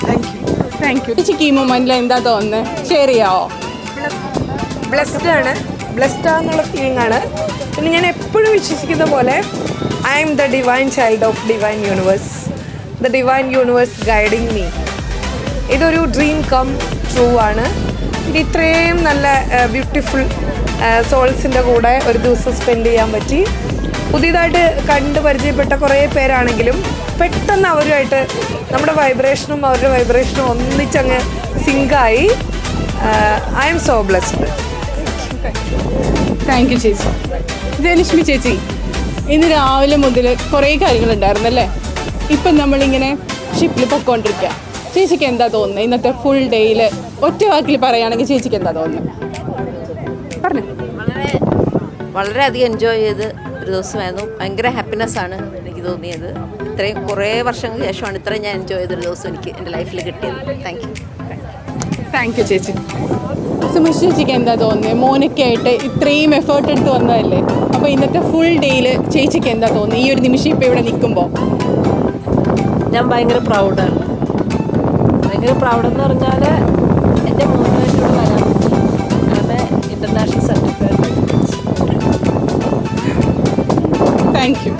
Thank you. Thank you. ചേച്ചിക്ക് ഈ മൊമെന്റിൽ എന്താ തോന്നുന്നത്? ഷെയർ ചെയ്യാവോ? ബ്ലെസ്ഡ് ആണ്, ബ്ലെസ്ഡ് ആണെന്നുള്ള ഫീലിംഗ് ആണ്. പിന്നെ ഞാൻ എപ്പോഴും വിശ്വസിക്കുന്ന പോലെ I am the divine child of divine universe, the divine universe guiding me. ഇതൊരു ഡ്രീം കം ട്രൂ ആണ്. ഇത് ഇത്രയും നല്ല ബ്യൂട്ടിഫുൾ സോൾസിൻ്റെ കൂടെ ഒരു ദിവസം സ്പെൻഡ് ചെയ്യാൻ പറ്റി. പുതിയതായിട്ട് കണ്ട് പരിചയപ്പെട്ട കുറേ പേരാണെങ്കിലും പെട്ടെന്ന് അവരുമായിട്ട് നമ്മുടെ വൈബ്രേഷനും അവരുടെ വൈബ്രേഷനും ഒന്നിച്ചങ്ങ് സിങ്കായി. I am so blessed. Thank you ചേച്ചി. ജയലക്ഷ്മി ചേച്ചി, ഇന്ന് രാവിലെ മുതൽ കുറേ കാര്യങ്ങളുണ്ടായിരുന്നല്ലേ? ഇപ്പം നമ്മളിങ്ങനെ ഷിപ്പിൽ പൊക്കോണ്ടിരിക്കുക. ചേച്ചിക്ക് എന്താ തോന്നുന്നത്? ഇന്നത്തെ ഫുൾ ഡേയിൽ ഒറ്റ വാക്കിൽ പറയുകയാണെങ്കിൽ ചേച്ചിക്ക് എന്താ തോന്നുന്നത്? പറഞ്ഞു. വളരെയധികം എൻജോയ് ചെയ്ത് ഒരു ദിവസമായിരുന്നു. ഭയങ്കര ഹാപ്പിനെസ്സാണ് എനിക്ക് തോന്നിയത്. ഇത്രയും കുറേ വർഷങ്ങൾക്ക് ശേഷമാണ് ഇത്രയും ഞാൻ എൻജോയ് ചെയ്തൊരു ദിവസം എനിക്ക് എൻ്റെ ലൈഫിൽ കിട്ടിയത്. Thank you. താങ്ക് യു ചേച്ചി. സുമേഷ് ചേച്ചിക്ക് എന്താ തോന്നുന്നത്? മോനൊക്കെ ആയിട്ട് ഇത്രയും എഫേർട്ട് എടുത്ത് വന്നതല്ലേ? അപ്പോൾ ഇന്നത്തെ ഫുൾ ഡേയിൽ ചേച്ചിക്ക് എന്താ തോന്നുന്നത് ഈ ഒരു നിമിഷം ഇപ്പോൾ ഇവിടെ നിൽക്കുമ്പോൾ? ഞാൻ ഭയങ്കര പ്രൗഡാണ്. ഭയങ്കര പ്രൗഡെന്ന് പറഞ്ഞാൽ എൻ്റെ മോനുമായിട്ടൂടെ വരാൻ പറ്റി. അങ്ങനെ ഇൻ്റർനാഷണൽ സർട്ടിഫിക്കറ്റ്. Thank you.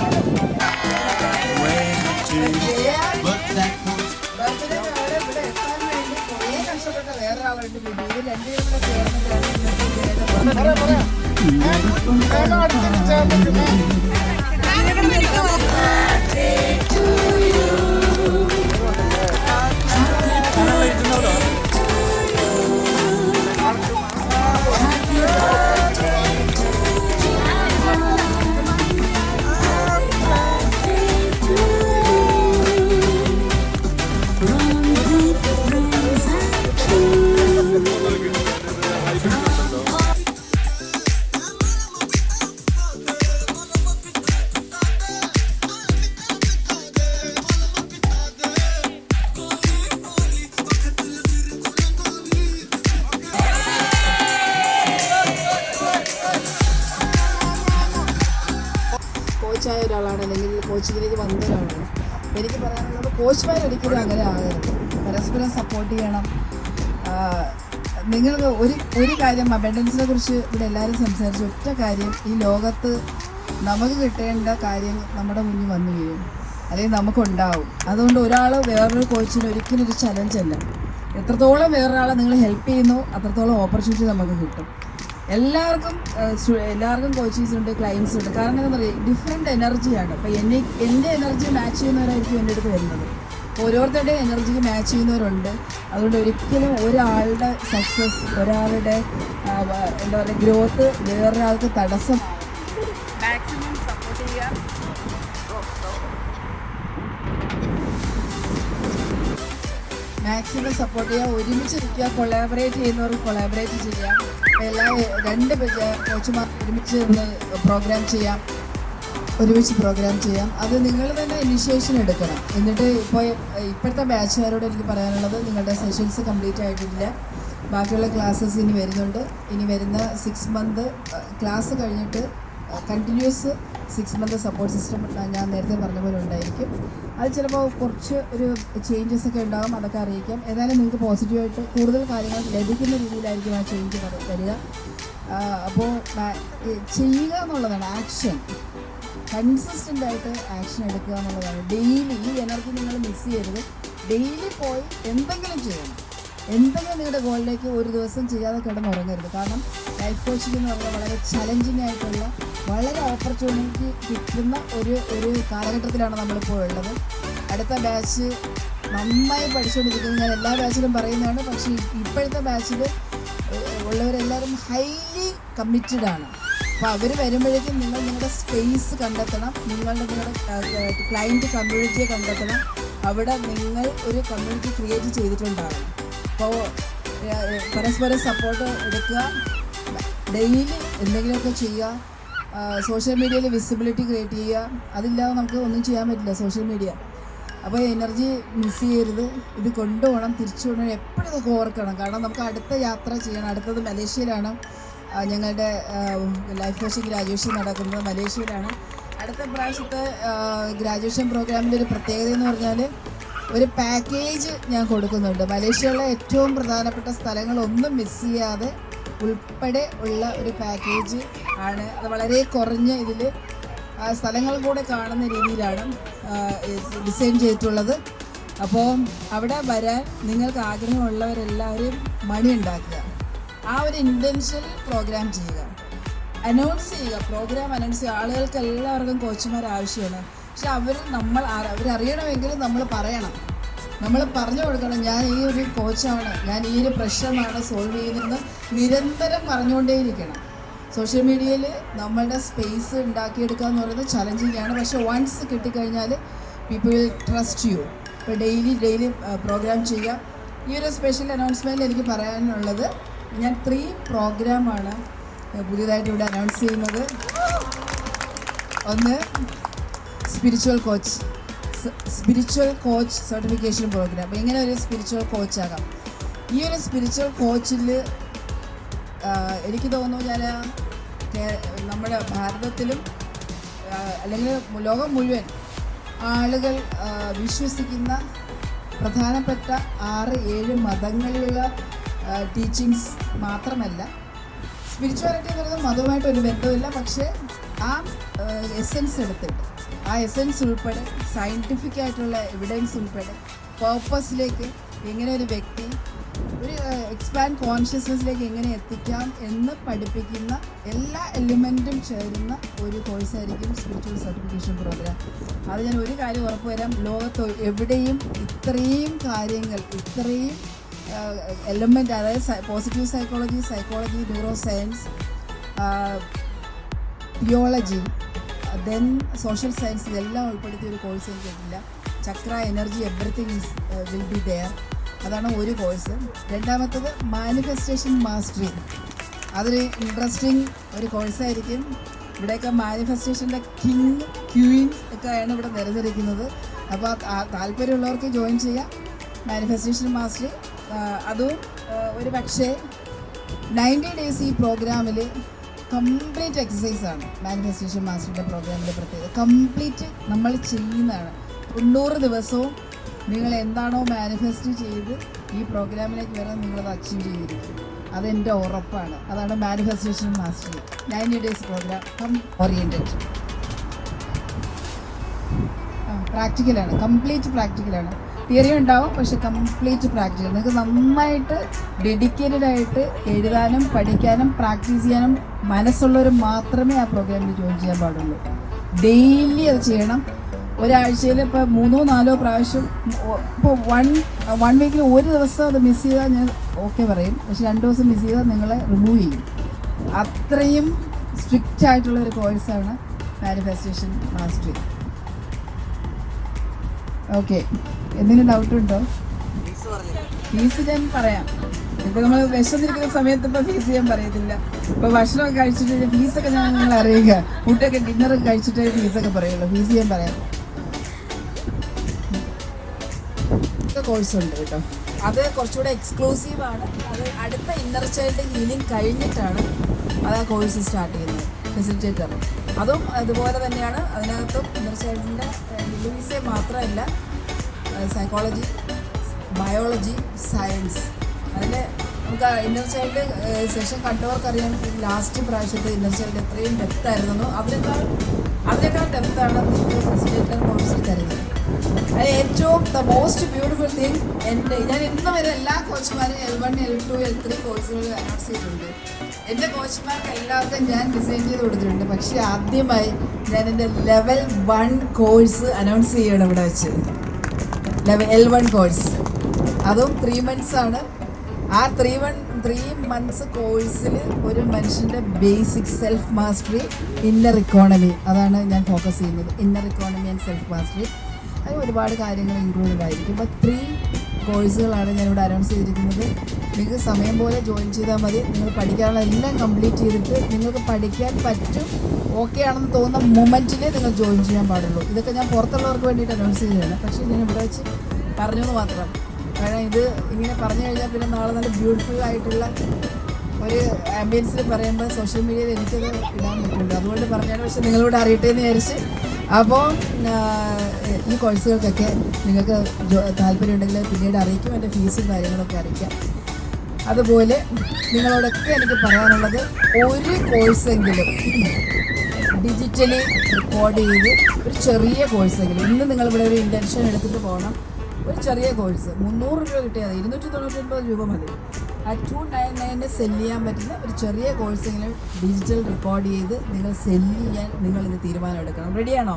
കോച്ചായ ഒരാളാണ്, അല്ലെങ്കിൽ കോച്ചിങ്ങിലേക്ക് വന്ന ഒരാളാണ്. എനിക്ക് പറയാനുള്ളത് കോച്ച്മാരൊരിക്കലും അങ്ങനെ ആകരുത്. പരസ്പരം സപ്പോർട്ട് ചെയ്യണം. നിങ്ങൾ ഒരു കാര്യം അബൻഡൻസിനെ കുറിച്ച് ഇവിടെ എല്ലാവരും സംസാരിച്ചു. ഒറ്റ കാര്യം, ഈ ലോകത്ത് നമുക്ക് കിട്ടേണ്ട കാര്യം നമ്മുടെ മുന്നിൽ വന്നു വീഴും, അല്ലെങ്കിൽ നമുക്കുണ്ടാവും. അതുകൊണ്ട് ഒരാൾ വേറൊരു കോച്ചിന് ഒരിക്കലും ഒരു ചലഞ്ചല്ല. എത്രത്തോളം വേറൊരാളെ നിങ്ങൾ ഹെൽപ്പ് ചെയ്യുന്നു അത്രത്തോളം ഓപ്പർച്യൂണിറ്റി നമുക്ക് കിട്ടും. എല്ലാവർക്കും കോച്ചീസ് ഉണ്ട്, ക്ലയൻസ് ഉണ്ട്. കാരണം എന്താ പറയുക, ഡിഫറെൻറ്റ് എനർജിയാണ്. അപ്പോൾ എൻ്റെ എനർജി മാച്ച് ചെയ്യുന്നവരായിരിക്കും എൻ്റെ അടുത്ത് വരുന്നത്. ഓരോരുത്തരുടെയും എനർജിക്ക് മാച്ച് ചെയ്യുന്നവരുണ്ട്. അതുകൊണ്ട് ഒരിക്കലും ഒരാളുടെ സക്സസ്, ഒരാളുടെ എന്താ പറയുക ഗ്രോത്ത് വേറൊരാൾക്ക് തടസ്സം. മാക്സിമം സപ്പോർട്ട് ചെയ്യുക. ഒരുമിച്ച് നിൽക്കുക. കൊളാബറേറ്റ് ചെയ്യുന്നവർക്ക് കൊളാബറേറ്റ് ചെയ്യാം. രണ്ട് കോച്ചുമാർ ഒരുമിച്ച് നിന്ന് ഒരുമിച്ച് പ്രോഗ്രാം ചെയ്യാം. അത് നിങ്ങൾ തന്നെ ഇനിഷ്യേഷൻ എടുക്കണം. എന്നിട്ട് ഇപ്പോഴത്തെ ബാച്ചുകാരോട് എനിക്ക് പറയാനുള്ളത്, നിങ്ങളുടെ സെഷൻസ് കംപ്ലീറ്റ് ആയിട്ടില്ല. ബാക്കിയുള്ള ക്ലാസ്സസ് ഇനി വരുന്നുണ്ട്. ഇനി വരുന്ന 6 മന്ത് ക്ലാസ് കഴിഞ്ഞിട്ട് കണ്ടിന്യൂസ് 6 മന്ത് സപ്പോർട്ട് സിസ്റ്റം ഞാൻ നേരത്തെ പറഞ്ഞ പോലെ ഉണ്ടായിരിക്കും. അത് ചിലപ്പോൾ കുറച്ച് ഒരു ചേഞ്ചസ് ഒക്കെ ഉണ്ടാകും, അതൊക്കെ അറിയിക്കാം. ഏതായാലും നിങ്ങൾക്ക് പോസിറ്റീവായിട്ട് കൂടുതൽ കാര്യങ്ങൾ ലഭിക്കുന്ന രീതിയിലായിരിക്കും ആ ചേഞ്ച് വരിക. അപ്പോൾ ചെയ്യുക എന്നുള്ളതാണ് ആക്ഷൻ. കൺസിസ്റ്റൻ്റ് ആയിട്ട് ആക്ഷൻ എടുക്കുക എന്നുള്ളതാണ്. ഡെയിലി ഈ എനർജി നിങ്ങൾ മിസ് ചെയ്യരുത്. ഡെയിലി പോയി എന്തെങ്കിലും ചെയ്യണം. എന്തെങ്കിലും നിങ്ങളുടെ ഗോളിലേക്ക് ഒരു ദിവസം ചെയ്യാതെ കിടന്നുറങ്ങരുത്. കാരണം ലൈഫ് കോച്ചിങ് എന്ന് പറഞ്ഞാൽ വളരെ ചലഞ്ചിങ് ആയിട്ടുള്ള, വളരെ ഓപ്പർച്യൂണിറ്റി കിട്ടുന്ന ഒരു കാലഘട്ടത്തിലാണ് നമ്മളിപ്പോൾ ഉള്ളത്. അടുത്ത ബാച്ച് നന്നായി പഠിച്ചുകൊണ്ടിരിക്കുന്നത് ഞാൻ എല്ലാ ബാച്ചിലും പറയുന്നതാണ്. പക്ഷേ ഇപ്പോഴത്തെ ബാച്ചിൽ ഉള്ളവരെല്ലാവരും ഹൈലി കമ്മിറ്റഡ് ആണ്. അപ്പോൾ അവർ വരുമ്പോഴേക്കും നിങ്ങളുടെ സ്പേസ് കണ്ടെത്തണം. നിങ്ങളുടെ ക്ലയൻറ്റ് കമ്മ്യൂണിറ്റിയെ കണ്ടെത്തണം. അവിടെ നിങ്ങൾ ഒരു കമ്മ്യൂണിറ്റി ക്രിയേറ്റ് ചെയ്തിട്ടുണ്ടാകും. അപ്പോൾ പരസ്പരം സപ്പോർട്ട് എടുക്കുക. ഡെയിലി എന്തെങ്കിലുമൊക്കെ ചെയ്യുക. സോഷ്യൽ മീഡിയയിൽ വിസിബിലിറ്റി ക്രിയേറ്റ് ചെയ്യുക. അതില്ലാതെ നമുക്ക് ഒന്നും ചെയ്യാൻ പറ്റില്ല സോഷ്യൽ മീഡിയ. അപ്പോൾ എനർജി മിസ് ചെയ്യരുത്. ഇത് കൊണ്ടുപോകണം, തിരിച്ചു കൊണ്ടുപോകണം. എപ്പോഴും ഇതൊക്കെ ഓർക്കണം. കാരണം നമുക്ക് അടുത്ത യാത്ര ചെയ്യണം. അടുത്തത് മലേഷ്യയിലാണ്. ഞങ്ങളുടെ ലൈഫ് കോച്ചിങ് ഗ്രാജുവേഷൻ നടക്കുന്നത് മലേഷ്യയിലാണ്. അടുത്ത പ്രാവശ്യത്തെ ഗ്രാജുവേഷൻ പ്രോഗ്രാമിൻ്റെ ഒരു പ്രത്യേകത എന്ന് പറഞ്ഞാൽ ഒരു പാക്കേജ് ഞാൻ കൊടുക്കുന്നുണ്ട്. മലേഷ്യയിലെ ഏറ്റവും പ്രധാനപ്പെട്ട സ്ഥലങ്ങളൊന്നും മിസ് ചെയ്യാതെ ഉൾപ്പെടെ ഉള്ള ഒരു പാക്കേജ് ആണ്. അത് വളരെ കുറഞ്ഞ ഇതിൽ സ്ഥലങ്ങൾ കൂടെ കാണുന്ന രീതിയിലാണ് ഡിസൈൻ ചെയ്തിട്ടുള്ളത്. അപ്പോൾ അവിടെ വരാൻ നിങ്ങൾക്ക് ആഗ്രഹമുള്ളവരെല്ലാവരും മണി ഉണ്ടാക്കുക. ആ ഒരു ഇൻറ്റൻഷൻ പ്രോഗ്രാം ചെയ്യുക, അനൗൺസ് ചെയ്യുക. പ്രോഗ്രാം അനൗൺസ് ചെയ്യുക. ആളുകൾക്ക് എല്ലാവർക്കും കോച്ചുമാർ ആവശ്യമാണ്. പക്ഷെ അവരറിയണമെങ്കിൽ നമ്മൾ പറയണം. നമ്മൾ പറഞ്ഞു കൊടുക്കണം, ഞാൻ ഈ ഒരു കോച്ചാണ്, ഞാൻ ഈ ഒരു പ്രശ്നമാണ് സോൾവ് ചെയ്യുന്നതെന്ന് നിരന്തരം പറഞ്ഞുകൊണ്ടേയിരിക്കണം. സോഷ്യൽ മീഡിയയിൽ നമ്മളുടെ സ്പേസ് ഉണ്ടാക്കിയെടുക്കുക എന്ന് പറയുന്നത് ചലഞ്ചിങ് ആണ്. പക്ഷേ വൺസ് കിട്ടിക്കഴിഞ്ഞാൽ പീപ്പിൾ വിൽ ട്രസ്റ്റ് യു. ഇപ്പോൾ ഡെയിലി പ്രോഗ്രാം ചെയ്യുക. ഈ ഒരു സ്പെഷ്യൽ അനൗൺസ്മെൻറ്റിൽ എനിക്ക് പറയാനുള്ളത്, ഞാൻ 3 പ്രോഗ്രാമാണ് പുതിയതായിട്ട് ഇവിടെ അനൗൺസ് ചെയ്യുന്നത്. ഒന്ന് സ്പിരിച്വൽ കോച്ച് സർട്ടിഫിക്കേഷൻ പ്രോഗ്രാം. അപ്പോൾ ഇങ്ങനെ ഒരു സ്പിരിച്വൽ കോച്ചാകാം. ഈ ഒരു സ്പിരിച്വൽ കോച്ചിൽ എനിക്ക് തോന്നുന്നു ഞാൻ നമ്മുടെ ഭാരതത്തിലും അല്ലെങ്കിൽ ലോകം മുഴുവൻ ആളുകൾ വിശ്വസിക്കുന്ന പ്രധാനപ്പെട്ട 6-7 മതങ്ങളിലുള്ള ടീച്ചിങ്സ് മാത്രമല്ല. സ്പിരിച്വാലിറ്റി എന്ന് പറയുന്നത് മതവുമായിട്ടൊരു ബന്ധമില്ല. പക്ഷേ ആ എസെൻസ് എടുത്തിട്ട്, ആ എസെൻസ് ഉൾപ്പെടെ സയൻറ്റിഫിക് ആയിട്ടുള്ള എവിഡൻസ് ഉൾപ്പെടെ പേർപ്പസിലേക്ക് എങ്ങനെ ഒരു വ്യക്തി ഒരു എക്സ്പാൻഡ് കോൺഷ്യസ്നെസ്സിലേക്ക് എങ്ങനെ എത്തിക്കാം എന്ന് പഠിപ്പിക്കുന്ന എല്ലാ എലിമെൻറ്റും ചേരുന്ന ഒരു കോഴ്സായിരിക്കും സ്പിരിച്വൽ സർട്ടിഫിക്കേഷൻ പ്രോഗ്രാം. അത് ഞാൻ ഒരു കാര്യം ഉറപ്പുവരാം, ലോകത്ത് എവിടെയും ഇത്രയും കാര്യങ്ങൾ, ഇത്രയും എലമെൻ്റ്, അതായത് positive psychology, neuroscience, theology, then social science, ഇതെല്ലാം ഉൾപ്പെടുത്തിയ ഒരു കോഴ്സ് എനിക്ക് കിട്ടില്ല. Chakra, energy, everything will be there. അതാണ് ഒരു കോഴ്സ്. രണ്ടാമത്തത് മാനിഫെസ്റ്റേഷൻ മാസ്റ്ററി. അതൊരു ഇൻട്രസ്റ്റിംഗ് ഒരു കോഴ്സായിരിക്കും. ഇവിടെയൊക്കെ മാനിഫെസ്റ്റേഷൻ്റെ ക്വീൻ ഒക്കെയാണ് ഇവിടെ നിരന്നിരിക്കുന്നത്. അപ്പോൾ താല്പര്യമുള്ളവർക്ക് ജോയിൻ ചെയ്യാം. മാനിഫെസ്റ്റേഷൻ മാസ്റ്ററി അതും ഒരു പക്ഷേ 90 ഡേയ്സ് ഈ പ്രോഗ്രാമിൽ കംപ്ലീറ്റ് എക്സസൈസാണ്. മാനിഫെസ്റ്റേഷൻ മാസ്റ്ററിൻ്റെ പ്രോഗ്രാമിൻ്റെ പ്രത്യേകത കംപ്ലീറ്റ് നമ്മൾ ചെയ്യുന്നതാണ്. 90 ദിവസവും നിങ്ങൾ എന്താണോ മാനിഫെസ്റ്റ് ചെയ്ത് ഈ പ്രോഗ്രാമിലേക്ക് വരാൻ നിങ്ങളത് അച്ചീവ് ചെയ്തിരിക്കും. അതെൻ്റെ ഉറപ്പാണ്. അതാണ് manifestation mastery 90 days programme oriented. പ്രാക്ടിക്കലാണ്, കംപ്ലീറ്റ് പ്രാക്ടിക്കലാണ്. തിയറി ഉണ്ടാവും, പക്ഷെ കംപ്ലീറ്റ് പ്രാക്ടീസ്. നിങ്ങൾക്ക് നന്നായിട്ട് ഡെഡിക്കേറ്റഡ് ആയിട്ട് എഴുതാനും പഠിക്കാനും പ്രാക്ടീസ് ചെയ്യാനും മനസ്സുള്ളവർ മാത്രമേ ആ പ്രോഗ്രാമിൽ ജോയിൻ ചെയ്യാൻ പാടുള്ളൂ. ഡെയിലി അത് ചെയ്യണം. ഒരാഴ്ചയിൽ ഇപ്പോൾ 3-4 പ്രാവശ്യം, ഇപ്പോൾ വൺ വീക്കിൽ ഒരു ദിവസം അത് മിസ് ചെയ്താൽ ഞാൻ ഓക്കെ പറയും, പക്ഷെ 2 ദിവസം മിസ് ചെയ്താൽ നിങ്ങളെ റിമൂവ് ചെയ്യും. അത്രയും സ്ട്രിക്റ്റ് ആയിട്ടുള്ള ഒരു കോഴ്സാണ് മാനിഫെസ്റ്റേഷൻ മാസ്റ്ററി. ഓക്കെ, എന്തെങ്കിലും ഡൗട്ടുണ്ടോ? ഫീസ് ഞാൻ പറയാം. ഇപ്പോൾ നമ്മൾ വിശന്നിരിക്കുന്ന സമയത്ത് ഇപ്പോൾ ഫീസ് ഞാൻ പറയത്തില്ല. ഇപ്പോൾ ഭക്ഷണമൊക്കെ കഴിച്ചിട്ട് ഫീസൊക്കെ ഞാൻ നിങ്ങൾ അറിയുക. ഫുഡൊക്കെ ഡിന്നറൊക്കെ കഴിച്ചിട്ട് ഫീസൊക്കെ പറയുള്ളൂ. ഫീസ് ഞാൻ പറയാം. കോഴ്സുണ്ട് കേട്ടോ, അത് കുറച്ചുകൂടെ എക്സ്ക്ലൂസീവാണ്. അത് അടുത്ത ഇന്നർ ചൈൽഡ് ഹീലിംഗ് കഴിഞ്ഞിട്ടാണ് അത് ആ കോഴ്സ് സ്റ്റാർട്ട് ചെയ്യുന്നത്, ഫെസിലിറ്റേറ്റർ. അതും അതുപോലെ തന്നെയാണ്. അതിനകത്തും ഇന്നർ ചൈൽഡിൻ്റെ ലിവിങ്സേ മാത്രമല്ല, സൈക്കോളജി, ബയോളജി, സയൻസ്. അതിൽ നമുക്ക് ഇന്നർ ചൈൽഡ് സെഷൻ കണ്ടവർക്കറിയാം ലാസ്റ്റ് പ്രാവശ്യത്തെ ഇന്നർ ചൈൽഡ് എത്രയും ഡെപ്തായിരുന്നു. അതിനേക്കാൾ ഡെപ്താണ് നിങ്ങൾക്ക് ഫെസിലിറ്റേറ്റർ കോഴ്സിൽ തരുന്നത്. അത് ഏറ്റവും ദ മോസ്റ്റ് ബ്യൂട്ടിഫുൾ തിങ്, ഞാൻ ഇന്ന് വരെ എല്ലാ കോച്ചുമാരും L1, L2, L3 കോഴ്സുകൾ അനൗൺസ് ചെയ്തിട്ടുണ്ട്. എൻ്റെ കോച്ചുമാർക്ക് എല്ലാവർക്കും ഞാൻ ഡിസൈൻ ചെയ്ത് കൊടുത്തിട്ടുണ്ട്. പക്ഷേ ആദ്യമായി ഞാൻ എൻ്റെ ലെവൽ 1 കോഴ്സ് അനൗൺസ് ചെയ്യണം ഇവിടെ വെച്ച്. L1 കോഴ്സ്, അതും 3 months ആണ്. ആ 3 months കോഴ്സിൽ ഒരു മനുഷ്യൻ്റെ basic self mastery, inner economy, അതാണ് ഞാൻ ഫോക്കസ് ചെയ്യുന്നത്. Inner economy and self mastery. അത് ഒരുപാട് കാര്യങ്ങൾ ഇൻക്ലൂഡഡ് ആയിരിക്കും. ഇപ്പോൾ 3 കോഴ്സുകളാണ് ഞാനിവിടെ അനൗൺസ് ചെയ്തിരിക്കുന്നത്. നിങ്ങൾക്ക് സമയം പോലെ ജോയിൻ ചെയ്താൽ മതി. നിങ്ങൾ പഠിക്കാനുള്ള എല്ലാം കംപ്ലീറ്റ് ചെയ്തിട്ട് നിങ്ങൾക്ക് പഠിക്കാൻ പറ്റും, ഓക്കെ ആണെന്ന് തോന്നുന്ന മൊമെൻറ്റിൽ നിങ്ങൾ ജോയിൻ ചെയ്യാൻ പാടുള്ളൂ. ഇതൊക്കെ ഞാൻ പുറത്തുള്ളവർക്ക് വേണ്ടിയിട്ട് അനൗൺസ് ചെയ്യുകയാണ്, പക്ഷേ ഞാൻ ഇവിടെ വെച്ച് പറഞ്ഞു എന്ന് മാത്രം. കാരണം ഇത് ഇങ്ങനെ പറഞ്ഞു കഴിഞ്ഞാൽ പിന്നെ നാളെ നല്ല ബ്യൂട്ടിഫുൾ ആയിട്ടുള്ള ഒരു ആംബിയൻസിൽ പറയുമ്പോൾ സോഷ്യൽ മീഡിയയിൽ എനിക്കത് ഇടാൻ പറ്റുള്ളൂ. അതുകൊണ്ട് പറഞ്ഞാൽ പക്ഷേ നിങ്ങളോട് അറിയട്ടെ എന്ന് വിചാരിച്ച്. അപ്പോൾ ഈ കോഴ്സുകൾക്കൊക്കെ നിങ്ങൾക്ക് താല്പര്യമുണ്ടെങ്കിൽ പിന്നീട് അറിയിക്കും. എൻ്റെ ഫീസും കാര്യങ്ങളൊക്കെ അറിയിക്കാം. അതുപോലെ നിങ്ങളോടൊക്കെ എനിക്ക് പറയാനുള്ളത്, ഒരു കോഴ്സെങ്കിലും ഡിജിറ്റലി റെക്കോർഡ് ചെയ്ത് ഒരു ചെറിയ കോഴ്സെങ്കിലും, ഇന്ന് നിങ്ങളിവിടെ ഒരു ഇൻറ്റൻഷൻ എടുത്തിട്ട് പോകണം. ഒരു ചെറിയ കോഴ്സ് 300 രൂപ കിട്ടിയാൽ മതി, 299 രൂപ മതി. ആ 299 സെല്ല് ചെയ്യാൻ പറ്റുന്ന ഒരു ചെറിയ കോഴ്സെങ്കിലും ഡിജിറ്റൽ റെക്കോർഡ് ചെയ്ത് നിങ്ങൾ സെല്ല് ചെയ്യാൻ നിങ്ങളിത് തീരുമാനം എടുക്കണം. റെഡിയാണോ?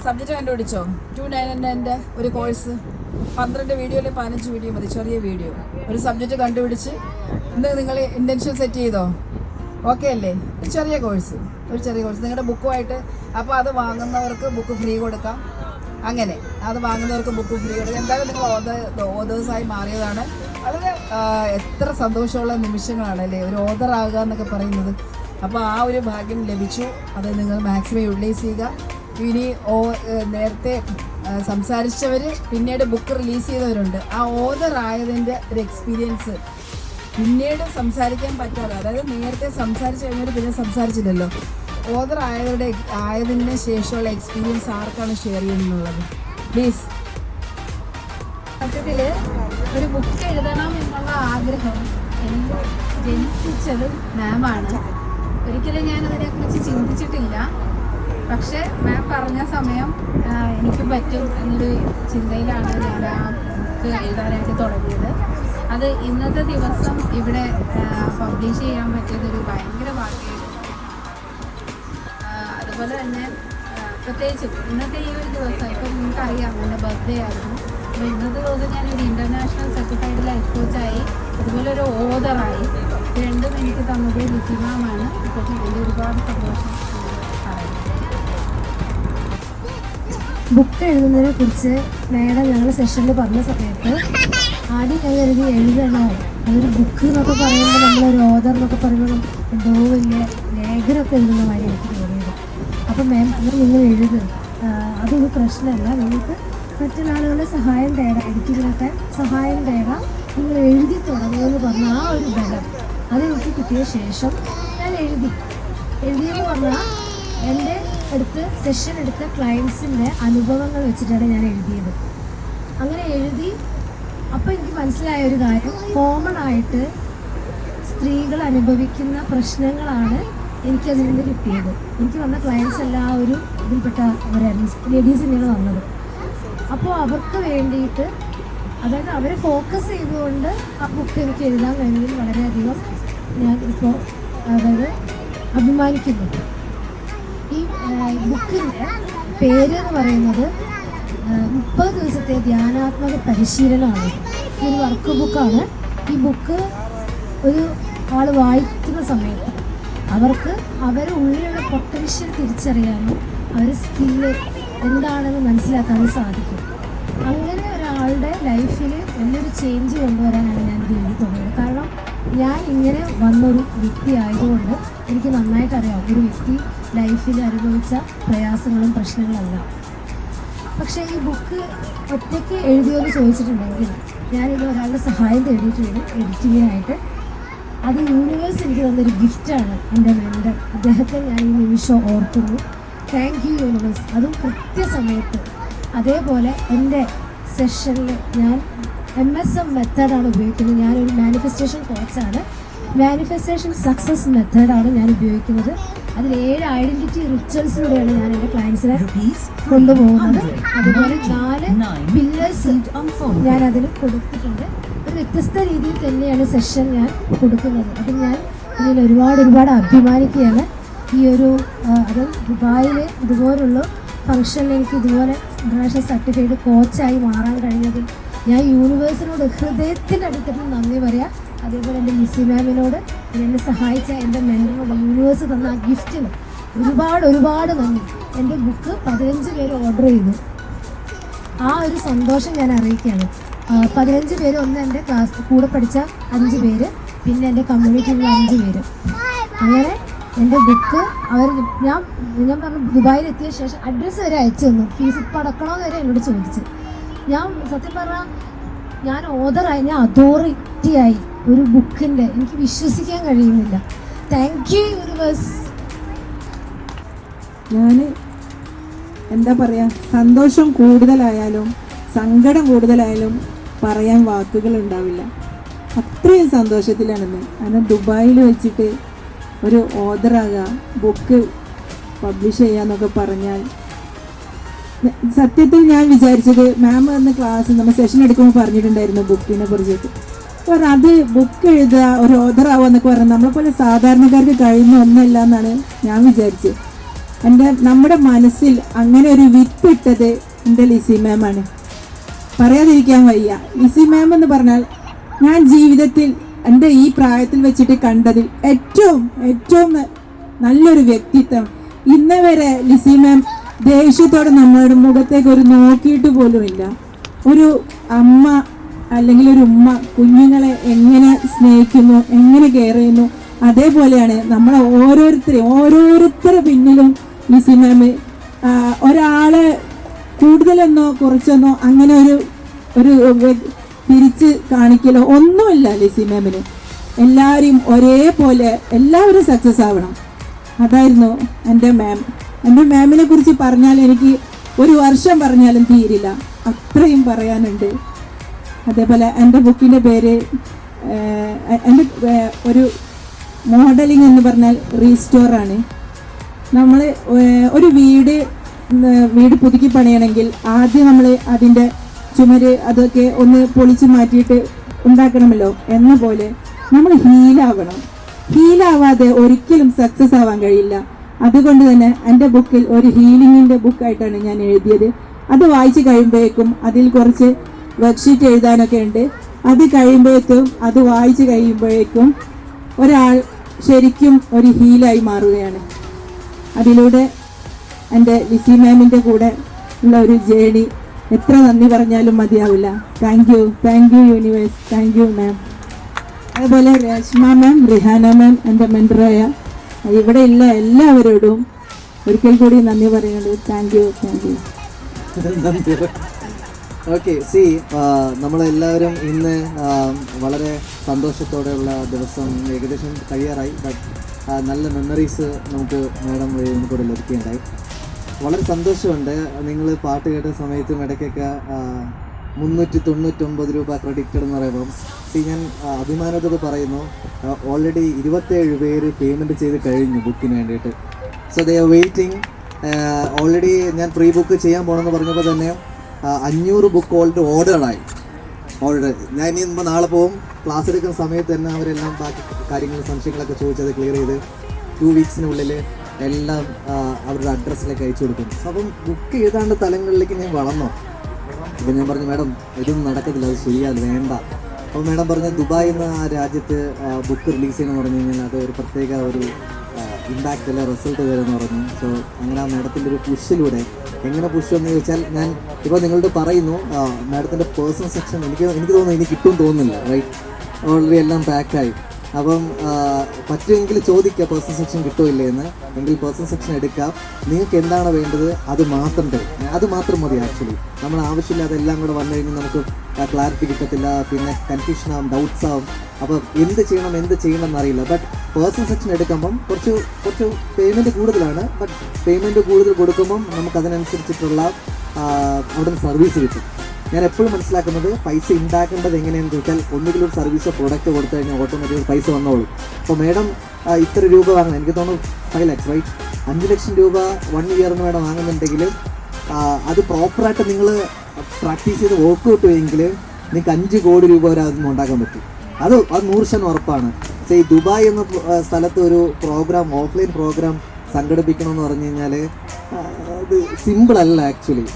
സബ്ജക്റ്റ് കണ്ടുപിടിച്ചോ? 299 ഒരു കോഴ്സ്, 12 വീഡിയോയിൽ 15 വീഡിയോ മതി, ചെറിയ വീഡിയോ. ഒരു സബ്ജക്റ്റ് കണ്ടുപിടിച്ച് ഇന്ന് നിങ്ങൾ ഇൻറ്റൻഷൻ സെറ്റ് ചെയ്തോ? ഓക്കെ അല്ലേ? ഒരു ചെറിയ കോഴ്സ് നിങ്ങളുടെ ബുക്കുമായിട്ട്. അപ്പോൾ അത് വാങ്ങുന്നവർക്ക് ബുക്ക് ഫ്രീ കൊടുക്കാം. അങ്ങനെ അത് വാങ്ങുന്നവർക്ക് ബുക്ക് ഫ്രീ കൊടുക്കാം. എന്തായാലും നിങ്ങൾ ഓതേഴ്സായി മാറിയതാണ്. വളരെ എത്ര സന്തോഷമുള്ള നിമിഷങ്ങളാണ് അല്ലേ ഒരു ഓതർ ആകുക എന്നൊക്കെ പറയുന്നത്. അപ്പോൾ ആ ഒരു ഭാഗ്യം ലഭിച്ചു. അത് നിങ്ങൾ മാക്സിമം യൂട്ടിലൈസ് ചെയ്യുക. ഇനി നേരത്തെ സംസാരിച്ചവർ പിന്നീട് ബുക്ക് റിലീസ് ചെയ്തവരുണ്ട്. ആ ഓതർ ആയതിൻ്റെ ഒരു എക്സ്പീരിയൻസ് പിന്നീട് സംസാരിക്കാൻ പറ്റാതെ, അതായത് നേരത്തെ സംസാരിച്ച് കഴിഞ്ഞാൽ പിന്നെ സംസാരിച്ചില്ലല്ലോ, ഓതർ ആയതിന് ശേഷമുള്ള എക്സ്പീരിയൻസ് ആർക്കാണ് ഷെയർ ചെയ്യുന്നുള്ളത്? പ്ലീസ്. സത്യത്തിൽ ഒരു ബുക്ക് എഴുതണം എന്നുള്ള ആഗ്രഹം എനിക്ക് ജനിപ്പിച്ചത് മാമാണ്. ഒരിക്കലും ഞാൻ അതിനെക്കുറിച്ച് ചിന്തിച്ചിട്ടില്ല. പക്ഷേ മാം പറഞ്ഞ സമയം എനിക്ക് പറ്റും എന്നൊരു ചിന്തയിലാണ് ഞാൻ ആ ബുക്ക് എഴുതാനായിട്ട് തുടങ്ങിയത്. അത് ഇന്നത്തെ ദിവസം ഇവിടെ പബ്ലിഷ് ചെയ്യാൻ പറ്റിയതൊരു ഭയങ്കര ഭാഗ്യമായിരുന്നു. അതുപോലെ തന്നെ പ്രത്യേകിച്ചും ഇന്നത്തെ ഈ ഒരു ദിവസം, ഇപ്പം നിങ്ങൾക്കറിയാം എൻ്റെ ബർത്ത്ഡേ ആയിരുന്നു. അപ്പോൾ ഇന്നത്തെ ദിവസം ഞാനൊരു ഇൻ്റർനാഷണൽ സർട്ടിഫൈഡ് ലൈഫ് കോച്ചായി, അതുപോലെ ഒരു ഓതറായി. രണ്ടും എനിക്ക് തന്നത് ലിസിമാമാണ്. ഇപ്പോൾ എനിക്ക് ഒരുപാട് സന്തോഷം പറയുന്നു. ബുക്ക് എഴുതുന്നതിനെ കുറിച്ച് മാഡം ഞങ്ങൾ സെഷനിൽ പറഞ്ഞ സമയത്ത് ആദ്യം ഞാൻ കരുതി എഴുതണോ, അതൊരു ബുക്ക് എന്നൊക്കെ പറയുമ്പോൾ നമ്മളൊരു ഓതർ എന്നൊക്കെ പറയുമ്പോൾ എന്തോ വലിയ ലേഖനമൊക്കെ എഴുതുന്ന കാര്യം എനിക്ക് തോന്നിയത്. അപ്പം മാം അത് നിങ്ങൾ എഴുതുക, അതൊരു പ്രശ്നമല്ല, നിങ്ങൾക്ക് മറ്റുള്ള ആളുകളുടെ സഹായം തേടാം, എഡിറ്റിങ്ങിനൊക്കെ സഹായം തേടാം, നിങ്ങൾ എഴുതി തുടങ്ങുമെന്ന് പറഞ്ഞ ആ ഒരു ബലം അത് എനിക്ക് കിട്ടിയ ശേഷം ഞാൻ എഴുതിയെന്ന് പറഞ്ഞാൽ എൻ്റെ അടുത്ത് സെഷൻ എടുത്ത ക്ലയൻസിൻ്റെ അനുഭവങ്ങൾ വെച്ചിട്ടാണ് ഞാൻ എഴുതിയത്. അങ്ങനെ എഴുതി അപ്പോൾ എനിക്ക് മനസ്സിലായ ഒരു കാര്യം, കോമൺ ആയിട്ട് സ്ത്രീകൾ അനുഭവിക്കുന്ന പ്രശ്നങ്ങളാണ് എനിക്കതിൽ നിന്ന് കിട്ടിയത്. എനിക്ക് വന്ന ക്ലയൻസ് എല്ലാം ഒരു ഇതിൽപ്പെട്ട അവരായിരുന്നു, ലേഡീസ് തന്നെയാണ് വന്നത്. അപ്പോൾ അവർക്ക് വേണ്ടിയിട്ട്, അതായത് അവരെ ഫോക്കസ് ചെയ്തുകൊണ്ട് ആ ബുക്ക് എനിക്ക് എഴുതാൻ കഴിഞ്ഞതിൽ വളരെയധികം ഞാൻ ഇപ്പോൾ അതായത് അഭിമാനിക്കുന്നു. ഈ ബുക്കിൻ്റെ പേര് എന്ന് പറയുന്നത് 30 ദിവസത്തെ ധ്യാനാത്മക പരിശീലനമാണ്. ഒരു വർക്ക് ബുക്കാണ്. ഈ ബുക്ക് ഒരു ആൾ വായിക്കുന്ന സമയത്ത് അവർക്ക് അവരുടെ ഉള്ളിലുള്ള പൊട്ടൻഷ്യൽ തിരിച്ചറിയാനും അവരുടെ സ്കില്ല് എന്താണെന്ന് മനസ്സിലാക്കാനും സാധിക്കും. അങ്ങനെ ഒരാളുടെ ലൈഫിൽ വലിയൊരു ചേഞ്ച് കൊണ്ടുവരാനാണ് ഞാൻ ഇത് എഴുതി തുടങ്ങിയത്. കാരണം ഞാൻ ഇങ്ങനെ വന്നൊരു വ്യക്തി ആയതുകൊണ്ട് എനിക്ക് നന്നായിട്ട് അറിയാം ഒരു വ്യക്തി ലൈഫിൽ അനുഭവിച്ച പ്രയാസങ്ങളും പ്രശ്നങ്ങളെല്ലാം. പക്ഷേ ഈ ബുക്ക് ഒറ്റയ്ക്ക് എഴുതിയോന്ന് ചോദിച്ചിട്ടുണ്ടെങ്കിൽ ഞാനിത് ഒരാളുടെ സഹായം തേടിയിട്ടുണ്ട് എഡിറ്റിങ്ങിനായിട്ട്. അത് യൂണിവേഴ്സ് എനിക്ക് തന്നൊരു ഗിഫ്റ്റാണ്. എൻ്റെ മെൻ്റർ അദ്ദേഹത്തെ ഞാൻ ഈ നിമിഷം ഓർക്കുന്നു. Thank you universe. അതും കൃത്യസമയത്ത്. അതേപോലെ എൻ്റെ സെഷനിൽ ഞാൻ MSM മെത്തേഡാണ് ഉപയോഗിക്കുന്നത്. ഞാനൊരു മാനിഫെസ്റ്റേഷൻ കോച്ചാണ്. മാനിഫെസ്റ്റേഷൻ സക്സസ് മെത്തേഡാണ് ഞാൻ ഉപയോഗിക്കുന്നത്. അതിൽ 7 ഐഡൻറ്റിറ്റി റിച്വൽസിലൂടെയാണ് ഞാൻ എൻ്റെ ക്ലയൻസിനെ കൊണ്ടുപോകുന്നത്. അതുപോലെ 4 പില്ലേഴ്സ് ഞാൻ അതിൽ കൊടുത്തിട്ടുണ്ട്. ഒരു വ്യത്യസ്ത രീതിയിൽ തന്നെയാണ് സെഷൻ ഞാൻ കൊടുക്കുന്നത്. അത് ഞാൻ ഇതിൽ ഒരുപാട് അഭിമാനിക്കുകയാണ്. ഈ ഒരു അത് ദുബായിൽ ഇതുപോലുള്ള ഫംഗ്ഷനിൽ എനിക്ക് ഇതുപോലെ ഇൻ്റർനാഷണൽ സർട്ടിഫൈഡ് കോച്ചായി മാറാൻ കഴിഞ്ഞതിൽ ഞാൻ യൂണിവേഴ്സിനോട് ഹൃദയത്തിൻ്റെ അടിത്തട്ടിൽ നന്ദി പറയാം. അതേപോലെ എൻ്റെ ലിസി മാമിനോട്, എന്നെ സഹായിച്ച എൻ്റെ മെൻ്ററിനോട്, യൂണിവേഴ്സ് തന്ന ആ ഗിഫ്റ്റിന് ഒരുപാട് നന്ദി. എൻ്റെ ബുക്ക് 15 പേര് ഓർഡർ ചെയ്തു. ആ ഒരു സന്തോഷം ഞാൻ അറിയിക്കുകയാണ്. 15 പേര്, ഒന്ന് എൻ്റെ ക്ലാസ് കൂടെ പഠിച്ച 5 പേര്, പിന്നെ എൻ്റെ കമ്മ്യൂണിറ്റിയിലുള്ള 5 പേര്. അങ്ങനെ എൻ്റെ ബുക്ക് ഞാൻ പറഞ്ഞു ദുബായിലെത്തിയ ശേഷം അഡ്രസ്സ് വരെ അയച്ചു തന്നു. ഫീസ് ഇപ്പം അടക്കണമെന്ന് വരെ എന്നോട് ചോദിച്ചു. ഞാൻ സത്യം പറഞ്ഞാൽ ഞാൻ ഓതറായി, ഞാൻ അതോറിറ്റിയായി ഒരു ബുക്കിൻ്റെ. എനിക്ക് വിശ്വസിക്കാൻ കഴിയുന്നില്ല. Thank you universe. ഞാൻ എന്താ പറയുക, സന്തോഷം കൂടുതലായാലും സങ്കടം കൂടുതലായാലും പറയാൻ വാക്കുകൾ ഉണ്ടാവില്ല. അത്രയും സന്തോഷത്തിലാണെന്ന്. കാരണം ദുബായിൽ വെച്ചിട്ട് ഒരു ഓതറാകുക, ബുക്ക് പബ്ലിഷ് ചെയ്യാന്നൊക്കെ പറഞ്ഞാൽ സത്യത്തിൽ ഞാൻ വിചാരിച്ചത് മാം എന്ന ക്ലാസ് നമ്മൾ സെഷൻ എടുക്കുമ്പോൾ പറഞ്ഞിട്ടുണ്ടായിരുന്നു ബുക്കിനെ കുറിച്ചിട്ട്. അപ്പോൾ അത് ബുക്ക് എഴുതുക, ഒരു ഓതറാവുക എന്നൊക്കെ പറഞ്ഞാൽ നമ്മളെപ്പോലെ സാധാരണക്കാർക്ക് കഴിയുന്ന ഒന്നല്ല എന്നാണ് ഞാൻ വിചാരിച്ചത്. നമ്മുടെ മനസ്സിൽ അങ്ങനെ ഒരു വിത്തിട്ടത് എൻ്റെ ലിസി മാമാണ്. പറയാതിരിക്കാൻ വയ്യ. ലിസി മാം എന്ന് പറഞ്ഞാൽ ഞാൻ ജീവിതത്തിൽ എൻ്റെ ഈ പ്രായത്തിൽ വെച്ചിട്ട് കണ്ടതിൽ ഏറ്റവും നല്ലൊരു വ്യക്തിത്വം. ഇന്ന് വരെ ലിസി മാം ദേഷ്യത്തോടെ നമ്മളുടെ മുഖത്തേക്ക് ഒരു നോക്കിയിട്ട് പോലുമില്ല. ഒരു അമ്മ അല്ലെങ്കിൽ ഒരു ഉമ്മ കുഞ്ഞുങ്ങളെ എങ്ങനെ സ്നേഹിക്കുന്നു, എങ്ങനെ കെയർ ചെയ്യുന്നു, അതേപോലെയാണ് നമ്മളെ ഓരോരുത്തരെ പിന്നിലും ലിസി മാം. ഒരാളെ കൂടുതലെന്നോ കുറച്ചെന്നോ അങ്ങനെ ഒരു തിരിച്ച് കാണിക്കലോ ഒന്നുമില്ല ലിസി മാമിന്. എല്ലാവരെയും ഒരേപോലെ എല്ലാവരും സക്സസ് ആവണം. അതായിരുന്നു എൻ്റെ മാം. എൻ്റെ മാമിനെ കുറിച്ച് പറഞ്ഞാൽ എനിക്ക് 1 വർഷം പറഞ്ഞാലും തീരില്ല, അത്രയും പറയാനുണ്ട്. അതേപോലെ എൻ്റെ ബുക്കിൻ്റെ പേര്, എൻ്റെ ഒരു മോഡലിംഗ് എന്ന് പറഞ്ഞാൽ റീസ്റ്റോറാണ്. നമ്മൾ ഒരു വീട് പുതുക്കി പണിയണമെങ്കിൽ ആദ്യം നമ്മൾ അതിൻ്റെ ചുമര് അതൊക്കെ ഒന്ന് പൊളിച്ച് മാറ്റിയിട്ട് ഉണ്ടാക്കണമല്ലോ. എന്ന പോലെ നമ്മൾ ഹീലാവണം. ഹീലാവാതെ ഒരിക്കലും സക്സസ് ആവാൻ കഴിയില്ല. അതുകൊണ്ട് തന്നെ എൻ്റെ ബുക്കിൽ ഒരു ഹീലിങ്ങിൻ്റെ ബുക്കായിട്ടാണ് ഞാൻ എഴുതിയത്. അത് വായിച്ച് കഴിയുമ്പോഴേക്കും അതിൽ കുറച്ച് വർക്ക്ഷീറ്റ് എഴുതാനൊക്കെ ഉണ്ട്. അത് വായിച്ച് കഴിയുമ്പോഴേക്കും ഒരാൾ ശരിക്കും ഒരു ഹീലായി മാറുകയാണ്. അതിലൂടെ എൻ്റെ ലിസി മാമിൻ്റെ കൂടെ ഉള്ള ഒരു ജേണി എത്ര നന്ദി പറഞ്ഞാലും മതിയാവില്ല. Thank you universe, thank you ma'am. അതുപോലെ രേഷ്മ മാം, റിഹാന മാം, എൻ്റെ മെൻറ്ററായ ഇവിടെ ഉള്ള എല്ലാവരോടും ഒരിക്കൽ കൂടി നന്ദി പറയുന്നുണ്ട്. Thank you. ഓക്കെ, നമ്മളെല്ലാവരും ഇന്ന് വളരെ സന്തോഷത്തോടെയുള്ള ദിവസം ഏകദേശം കഴിയാറായി. ബട്ട് നല്ല മെമ്മറീസ് നമുക്ക് മാഡം വഴി കൂടെ ലഭിക്കുകയുണ്ടായി. വളരെ സന്തോഷമുണ്ട്. നിങ്ങൾ പാട്ട് കേട്ട സമയത്തും ഇടയ്ക്കൊക്കെ 399 രൂപ ക്രെഡിറ്റഡ് എന്ന് പറയുമ്പം ഞാൻ അഭിമാനത്തോട് പറയുന്നു, ഓൾറെഡി 27 പേര് പേയ്മെൻറ്റ് ചെയ്ത് കഴിഞ്ഞു ബുക്കിന് വേണ്ടിയിട്ട്. So they are waiting. Already ഞാൻ പ്രീ ബുക്ക് ചെയ്യാൻ പോകണമെന്ന് പറഞ്ഞപ്പോൾ തന്നെ 500 ബുക്ക് ഓൾറെഡി ഞാൻ ഇനി നാളെ പോകും. ക്ലാസ് എടുക്കുന്ന സമയത്ത് തന്നെ അവരെല്ലാം ബാക്കി കാര്യങ്ങൾ സംശയങ്ങളൊക്കെ ചോദിച്ചത് ക്ലിയർ ചെയ്ത് 2 വീക്സിനുള്ളിൽ എല്ലാം അവരുടെ അഡ്രസ്സിലേക്ക് അയച്ചു കൊടുക്കും. അപ്പം ബുക്ക് എഴുതാണ്ട് തലങ്ങളിലേക്ക് ഞാൻ വളർന്നോ. അപ്പോൾ ഞാൻ പറഞ്ഞു മാഡം ഇതൊന്നും നടക്കത്തില്ല, അത് ശരിയാത് വേണ്ട. അപ്പോൾ മാഡം പറഞ്ഞു ദുബായ് എന്ന ആ രാജ്യത്ത് ബുക്ക് റിലീസ് ചെയ്യണമെന്ന് പറഞ്ഞു കഴിഞ്ഞാൽ അത് ഒരു പ്രത്യേക ഒരു ഇമ്പാക്റ്റ് അല്ല റിസൾട്ട് വരുമെന്ന് പറഞ്ഞു. സോ അങ്ങനെ ആ മാഡത്തിൻ്റെ ഒരു പുഷിലൂടെ എങ്ങനെ പുഷ് എന്ന് ചോദിച്ചാൽ ഞാൻ ഇപ്പോൾ നിങ്ങളോട് പറയുന്നു മാഡത്തിൻ്റെ പേഴ്സണൽ സെക്ഷൻ എനിക്ക് തോന്നുന്നു എനിക്ക് കിട്ടും തോന്നുന്നില്ല. റൈറ്റ്, ഓൾറെഡി എല്ലാം പാക്കായി. അപ്പം പറ്റുമെങ്കിൽ ചോദിക്കുക പേഴ്സണൽ സെക്ഷൻ കിട്ടുമില്ലേ എന്ന്. എങ്കിൽ പേഴ്സണൽ സെക്ഷൻ എടുക്കാം. നിങ്ങൾക്ക് എന്താണ് വേണ്ടത് അത് മാത്രം തരും, അത് മാത്രം മതി. ആക്ച്വലി നമ്മൾ ആവശ്യമില്ലാതെ എല്ലാം കൂടെ വന്നു കഴിഞ്ഞാൽ നമുക്ക് ക്ലാരിറ്റി കിട്ടത്തില്ല, പിന്നെ കൺഫ്യൂഷൻ ആവും, ഡൗട്ട്സ് ആവും. അപ്പോൾ എന്ത് ചെയ്യണം എന്നറിയില്ല. ബട്ട് പേഴ്സണൽ സെക്ഷൻ എടുക്കുമ്പം കുറച്ച് പേയ്മെൻറ്റ് കൂടുതലാണ്. ബട്ട് പേയ്മെൻറ്റ് കൂടുതൽ കൊടുക്കുമ്പം നമുക്ക് അതിനനുസരിച്ചിട്ടുള്ള അവിടെ നിന്ന് സർവീസ് കിട്ടും. ഞാൻ എപ്പോഴും മനസ്സിലാക്കുന്നത് പൈസ ഉണ്ടാക്കേണ്ടത് എങ്ങനെയാണെന്ന് ചോദിച്ചാൽ ഒന്നുകിൽ ഒരു സർവീസോ പ്രൊഡക്റ്റ് കൊടുത്തു കഴിഞ്ഞാൽ ഓട്ടോമാറ്റിക് പൈസ വന്നോളൂ. അപ്പോൾ മാഡം ഇത്ര രൂപ വാങ്ങണം, എനിക്ക് തോന്നുന്നു 5 lakhs റൈറ്റ്, 5 ലക്ഷം രൂപ 1 ഇയറിന് മാഡം വാങ്ങുന്നുണ്ടെങ്കിൽ അത് പ്രോപ്പറായിട്ട് നിങ്ങൾ പ്രാക്ടീസ് ചെയ്ത് വർക്കൗട്ട് ചെയ്യുമെങ്കിൽ നിങ്ങൾക്ക് 5 കോടി രൂപ വരെ അതിൽ നിന്ന് ഉണ്ടാക്കാൻ പറ്റും. അത് 100% ഉറപ്പാണ്. ഈ ദുബായ് എന്ന സ്ഥലത്ത് ഒരു പ്രോഗ്രാം, ഓഫ്ലൈൻ പ്രോഗ്രാം സംഘടിപ്പിക്കണമെന്ന് പറഞ്ഞു കഴിഞ്ഞാൽ അത് സിമ്പിൾ അല്ല ആക്ച്വലി.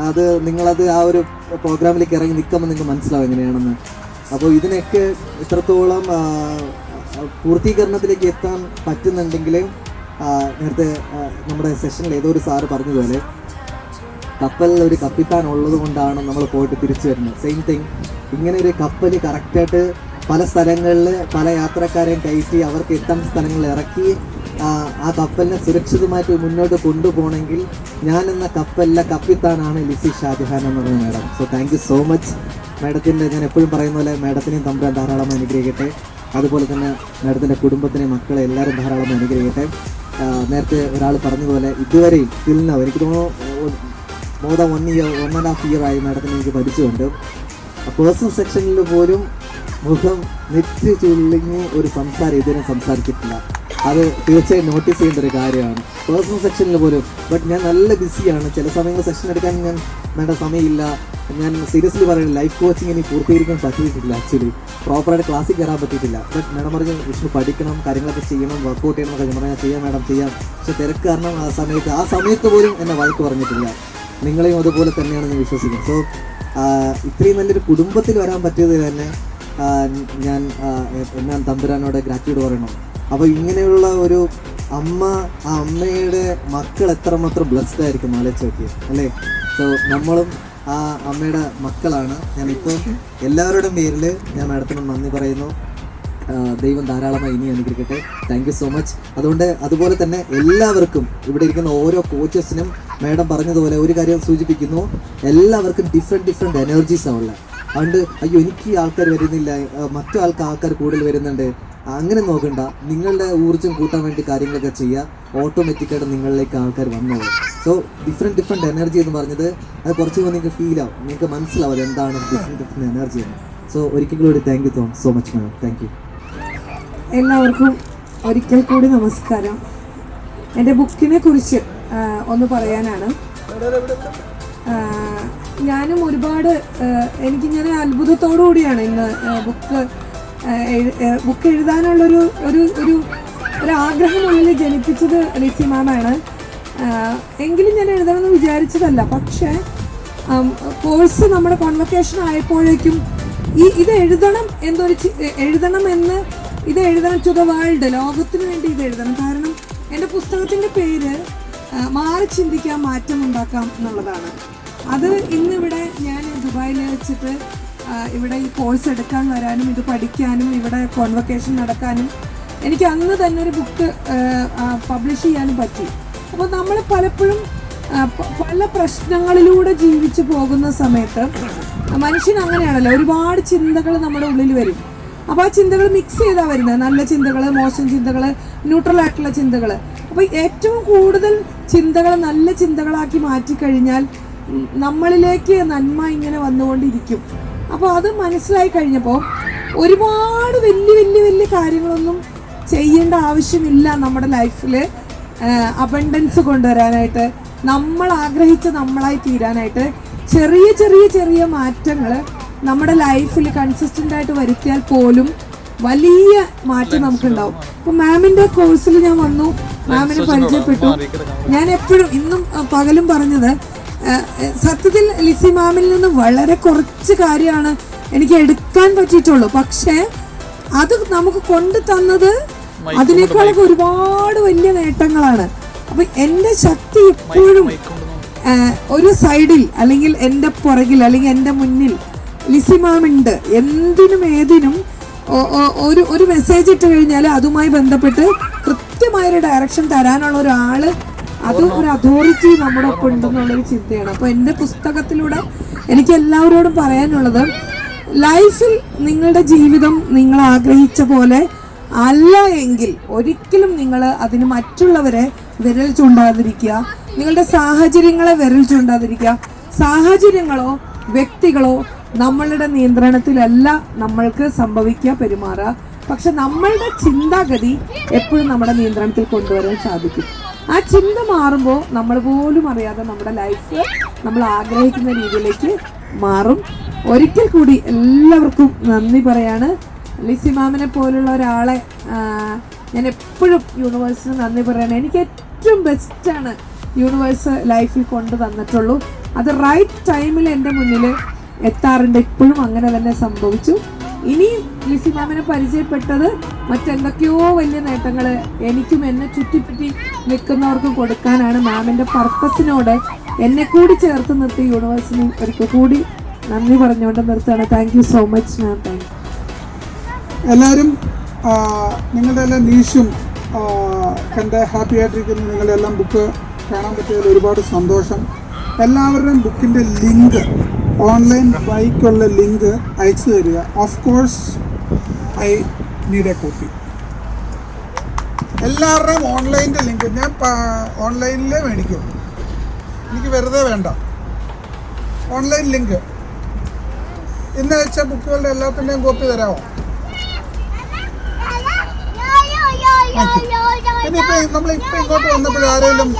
അത് നിങ്ങളത് ആ ഒരു പ്രോഗ്രാമിലേക്ക് ഇറങ്ങി നിൽക്കുമ്പോൾ നിങ്ങൾക്ക് മനസ്സിലാവും എങ്ങനെയാണെന്ന്. അപ്പോൾ ഇതിനൊക്കെ ഇത്രത്തോളം പൂർത്തീകരണത്തിലേക്ക് എത്താൻ പറ്റുന്നുണ്ടെങ്കിൽ നേരത്തെ നമ്മുടെ സെഷനിൽ ഏതോ ഒരു സാറ് പറഞ്ഞതുപോലെ കപ്പലിൽ ഒരു കപ്പിത്താൻ ഉള്ളത് കൊണ്ടാണ് നമ്മൾ പോയിട്ട് തിരിച്ചു വരുന്നത്. സെയിം തിങ്, ഇങ്ങനെ ഒരു കപ്പൽ കറക്റ്റായിട്ട് പല സ്ഥലങ്ങളിൽ പല യാത്രക്കാരെയും കയറ്റി അവർക്ക് എത്താൻ സ്ഥലങ്ങളിൽ ഇറക്കി ആ കപ്പലിനെ സുരക്ഷിതമായിട്ട് മുന്നോട്ട് കൊണ്ടുപോകണമെങ്കിൽ ഞാൻ എന്ന കപ്പലിലെ കപ്പിത്താനാണ് ലിസി ഷാജഹാൻ എന്ന് പറഞ്ഞ madam. So thank you so much മാഡത്തിൻ്റെ. ഞാൻ എപ്പോഴും പറയുന്ന പോലെ മാഡത്തിനെയും തമ്പുരാൻ ധാരാളം അനുഗ്രഹിക്കട്ടെ. അതുപോലെ തന്നെ മാഡത്തിൻ്റെ കുടുംബത്തിനെയും മക്കളെ എല്ലാവരും ധാരാളം അനുഗ്രഹിക്കട്ടെ. നേരത്തെ ഒരാൾ പറഞ്ഞതുപോലെ ഇതുവരെയും തിൽനവ് എനിക്ക് തോന്നുന്നു more than 1 year, 1.5 year ആയി മാഡത്തിന് എനിക്ക് പഠിച്ചുകൊണ്ട് പേഴ്സണൽ സെക്ഷനിൽ പോലും മുഖം നെറ്റ് ചുള്ളിങ്ങി ഒരു സംസാരം ഇതുവരെ സംസാരിച്ചിട്ടില്ല. അത് തീർച്ചയായും നോട്ടീസ് ചെയ്യേണ്ട ഒരു കാര്യമാണ് പേഴ്സണൽ സെക്ഷനിൽ പോലും. ബട്ട് ഞാൻ നല്ല ബിസിയാണ്, ചില സമയങ്ങളിൽ സെഷൻ എടുക്കാൻ ഞാൻ മാഡം സമയമില്ല. ഞാൻ സീരിയസ്ലി പറയുന്നത് ലൈഫ് കോച്ചിങ് എനിക്ക് പൂർത്തീകരിക്കാൻ പറ്റിയിട്ടില്ല. ആക്ച്വലി പ്രോപ്പറായിട്ട് ക്ലാസ്സിൽ കയറാൻ പറ്റിയിട്ടില്ല. ബട്ട് മാഡം പറഞ്ഞു വിഷ്ണു പഠിക്കണം, കാര്യങ്ങളൊക്കെ ചെയ്യണം, വർക്കൗട്ട് ചെയ്യണം എന്നൊക്കെ ഞാൻ പറഞ്ഞാൽ ചെയ്യാം മാഡം ചെയ്യാം. പക്ഷെ തിരക്ക് കാരണം ആ സമയത്ത് പോലും എന്നെ വഴക്ക് പറഞ്ഞിട്ടില്ല. നിങ്ങളെയും അതുപോലെ തന്നെയാണ് ഞാൻ വിശ്വസിക്കുന്നത്. സോ ഇത്രയും നല്ലൊരു കുടുംബത്തിൽ വരാൻ പറ്റിയത് തന്നെ ഞാൻ തമ്പുരാനോട് ഗ്രാറ്റിറ്റ്യൂഡ് പറയണം. അപ്പോൾ ഇങ്ങനെയുള്ള ഒരു അമ്മ, ആ അമ്മയുടെ മക്കൾ എത്രമാത്രം ബ്ലെസ്ഡ് ആയിരിക്കും ആലോചിച്ച് നോക്കിയത് അല്ലേ. സോ നമ്മളും ആ അമ്മയുടെ മക്കളാണ്. ഞാനിപ്പോൾ എല്ലാവരുടെയും പേരിൽ ഞാൻ മാഡത്തിന് നന്ദി പറയുന്നു. ദൈവം ധാരാളമായി ഇനി അനുഗ്രഹിക്കട്ടെ. Thank you so much. അതുപോലെ തന്നെ എല്ലാവർക്കും ഇവിടെ ഇരിക്കുന്ന ഓരോ കോച്ചസിനും മാഡം പറഞ്ഞതുപോലെ ഒരു കാര്യം സൂചിപ്പിക്കുന്നു, എല്ലാവർക്കും ഡിഫറെൻറ്റ് എനർജീസാണ് ഉള്ളത്. അതുകൊണ്ട് അയ്യോ എനിക്ക് ആൾക്കാർ വരുന്നില്ല, മറ്റു ആൾക്കാർ കൂടുതൽ വരുന്നുണ്ട്, അങ്ങനെ നോക്കണ്ട. നിങ്ങളുടെ ഊർജ്ജം കൂട്ടാൻ വേണ്ടി കാര്യങ്ങളൊക്കെ ചെയ്യുക, ഓട്ടോമാറ്റിക്കായിട്ട് നിങ്ങളിലേക്ക് ആൾക്കാർ വന്നോളൂ. സോ ഡിഫറെൻറ്റ് എനർജി എന്ന് പറഞ്ഞത് അത് കുറച്ചുകൂടി നിങ്ങൾക്ക് ഫീൽ ആവും, നിങ്ങൾക്ക് മനസ്സിലാവും അത് എന്താണ് ഡിഫറെൻറ്റ് എനർജി എന്ന്. സോ ഒരിക്കൽ കൂടി thank you so much madam. Thank U. എല്ലാവർക്കും ഒരിക്കൽ കൂടി നമസ്കാരം. എൻ്റെ ബുക്കിനെ കുറിച്ച് ഒന്ന് പറയാനാണ്. ഞാനും ഒരുപാട് എനിക്കിങ്ങനെ അത്ഭുതത്തോടു കൂടിയാണ് ഇന്ന് ബുക്ക് എഴുതാനുള്ളൊരു ഒരു ആഗ്രഹം ഉള്ളിൽ ജനിപ്പിച്ചത് ലിസി മാമാണ്. എങ്കിലും ഞാൻ എഴുതണമെന്ന് വിചാരിച്ചതല്ല. പക്ഷേ കോഴ്സ് നമ്മുടെ കോൺവൊക്കേഷൻ ആയപ്പോഴേക്കും ഇത് എഴുതണം ഇത് എഴുതണം ടു ദ വേൾഡ്, ലോകത്തിന് വേണ്ടി ഇത് എഴുതണം. കാരണം എൻ്റെ പുസ്തകത്തിൻ്റെ പേര് മാറി ചിന്തിക്കാം മാറ്റം ഉണ്ടാക്കാം എന്നുള്ളതാണ്. അത് ഇന്നിവിടെ ഞാൻ ദുബായിൽ വെച്ചിട്ട് ഇവിടെ ഈ കോഴ്സ് എടുക്കാൻ വരാനും ഇത് പഠിക്കാനും ഇവിടെ കോൺവൊക്കേഷൻ നടക്കാനും എനിക്ക് അന്ന് തന്നെ ഒരു ബുക്ക് പബ്ലിഷ് ചെയ്യാനും പറ്റി. അപ്പോൾ നമ്മൾ പലപ്പോഴും പല പ്രശ്നങ്ങളിലൂടെ ജീവിച്ചു പോകുന്ന സമയത്ത് മനുഷ്യൻ അങ്ങനെയാണല്ലോ, ഒരുപാട് ചിന്തകൾ നമ്മുടെ ഉള്ളിൽ വരും. അപ്പോൾ ആ ചിന്തകൾ മിക്സ് ചെയ്താണ് വരുന്നത്, നല്ല ചിന്തകൾ, മോശം ചിന്തകൾ, ന്യൂട്രലായിട്ടുള്ള ചിന്തകൾ. അപ്പോൾ ഏറ്റവും കൂടുതൽ ചിന്തകൾ നല്ല ചിന്തകളാക്കി മാറ്റിക്കഴിഞ്ഞാൽ നമ്മളിലേക്ക് നന്മ ഇങ്ങനെ വന്നുകൊണ്ടിരിക്കും. അപ്പോൾ അത് മനസ്സിലായി കഴിഞ്ഞപ്പോൾ ഒരുപാട് വലിയ കാര്യങ്ങളൊന്നും ചെയ്യേണ്ട ആവശ്യമില്ല നമ്മുടെ ലൈഫിൽ അബണ്ടൻസ് കൊണ്ടുവരാനായിട്ട്, നമ്മൾ ആഗ്രഹിച്ച് നമ്മളായി തീരാനായിട്ട്. ചെറിയ ചെറിയ ചെറിയ മാറ്റങ്ങൾ നമ്മുടെ ലൈഫിൽ കൺസിസ്റ്റൻ്റ് ആയിട്ട് വരുത്തിയാൽ പോലും വലിയ മാറ്റം നമുക്കുണ്ടാവും. ഇപ്പൊ മാമിന്റെ കോഴ്സിൽ ഞാൻ വന്നു, മാമിനെ പരിചയപ്പെട്ടു. ഞാൻ എപ്പോഴും ഇന്നും പകലും പറഞ്ഞത് സത്യത്തിൽ ലിസി മാമിൽ നിന്ന് വളരെ കുറച്ച് കാര്യമാണ് എനിക്ക് എടുക്കാൻ പറ്റിയിട്ടുള്ളൂ. പക്ഷേ അത് നമുക്ക് കൊണ്ടു തന്നത് അതിനേക്കാളൊക്കെ ഒരുപാട് വലിയ നേട്ടങ്ങളാണ്. അപ്പൊ എൻ്റെ ശക്തി എപ്പോഴും ഒരു സൈഡിൽ അല്ലെങ്കിൽ എൻ്റെ പുറകിൽ അല്ലെങ്കിൽ എൻ്റെ മുന്നിൽ ലിസി മാമുണ്ട്. എന്തിനും ഏതിനും ഒരു മെസ്സേജ് ഇട്ട് കഴിഞ്ഞാൽ അതുമായി ബന്ധപ്പെട്ട് കൃത്യമായൊരു ഡയറക്ഷൻ തരാനുള്ള ഒരാള്, അത് ഒരു അതോറിറ്റി നമ്മുടെ ഒപ്പം ഉണ്ടെന്നുള്ളൊരു ചിന്തയാണ്. അപ്പോൾ എൻ്റെ പുസ്തകത്തിലൂടെ എനിക്ക് എല്ലാവരോടും പറയാനുള്ളത്, ലൈഫിൽ നിങ്ങളുടെ ജീവിതം നിങ്ങൾ ആഗ്രഹിച്ച പോലെ അല്ല എങ്കിൽ ഒരിക്കലും നിങ്ങൾ അതിന് മറ്റുള്ളവരെ വിരൽ ചൂണ്ടാതിരിക്കുക, നിങ്ങളുടെ സാഹചര്യങ്ങളെ വിരൽ ചൂണ്ടാതിരിക്കുക. സാഹചര്യങ്ങളോ വ്യക്തികളോ നമ്മളുടെ നിയന്ത്രണത്തിലല്ല നമ്മൾക്ക് സംഭവിക്കുക, പെരുമാറുക. പക്ഷെ നമ്മളുടെ ചിന്താഗതി എപ്പോഴും നമ്മുടെ നിയന്ത്രണത്തിൽ കൊണ്ടുവരാൻ സാധിക്കും. ആ ചിന്ത മാറുമ്പോൾ നമ്മൾ പോലും അറിയാതെ നമ്മുടെ ലൈഫ് നമ്മൾ ആഗ്രഹിക്കുന്ന രീതിയിലേക്ക് മാറും. ഒരിക്കൽ കൂടി എല്ലാവർക്കും നന്ദി പറയാണ്. ലിസി മാമിനെ പോലുള്ള ഒരാളെ ഞാൻ എപ്പോഴും യൂണിവേഴ്സിന് നന്ദി പറയാണ്. എനിക്ക് ഏറ്റവും ബെസ്റ്റാണ് യൂണിവേഴ്സ് ലൈഫിൽ കൊണ്ട് തന്നിട്ടുള്ളൂ. അത് റൈറ്റ് ടൈമിൽ എൻ്റെ മുന്നിൽ എത്താറുണ്ട്. ഇപ്പോഴും അങ്ങനെ തന്നെ സംഭവിച്ചു. ഇനി ലിസി മാമിനെ പരിചയപ്പെട്ടത് മറ്റെന്തൊക്കെയോ വലിയ നേട്ടങ്ങൾ എനിക്കും എന്നെ ചുറ്റിപ്പറ്റി നിൽക്കുന്നവർക്കും കൊടുക്കാനാണ്. മാമിൻ്റെ പർപ്പസിനോട് എന്നെ കൂടി ചേർത്ത് നിർത്തി യൂണിവേഴ്സിന് ഒരിക്കൽ കൂടി നന്ദി പറഞ്ഞുകൊണ്ട് നിർത്തുകയാണ്. Thank you so much ma'am. Thank you. എല്ലാവരും നിങ്ങളുടെ എല്ലാം നീഷും കണ്ട് ഹാപ്പി ആയിട്ടിരിക്കുന്നു. നിങ്ങളുടെ എല്ലാം ബുക്ക് കാണാൻ പറ്റിയതിൽ ഒരുപാട് സന്തോഷം. എല്ലാവരുടെയും ബുക്കിൻ്റെ ലിങ്ക്, ഓൺലൈൻ ബൈക്കുള്ള ലിങ്ക് അയച്ചു തരിക. Of course I need A copy. എല്ലാവരുടെയും ഓൺലൈൻ്റെ ലിങ്ക് ഞാൻ ഓൺലൈനിലേ മേടിക്കും, എനിക്ക് വെറുതെ വേണ്ട. ഓൺലൈൻ ലിങ്ക് ഇന്ന് അയച്ച ബുക്കുകളുടെ എല്ലാത്തിൻ്റെയും കോപ്പി തരാമോ? പിന്നെ ഇപ്പം നമ്മളിപ്പോൾ ഇങ്ങോട്ട് വന്നപ്പോൾ ആരെങ്കിലും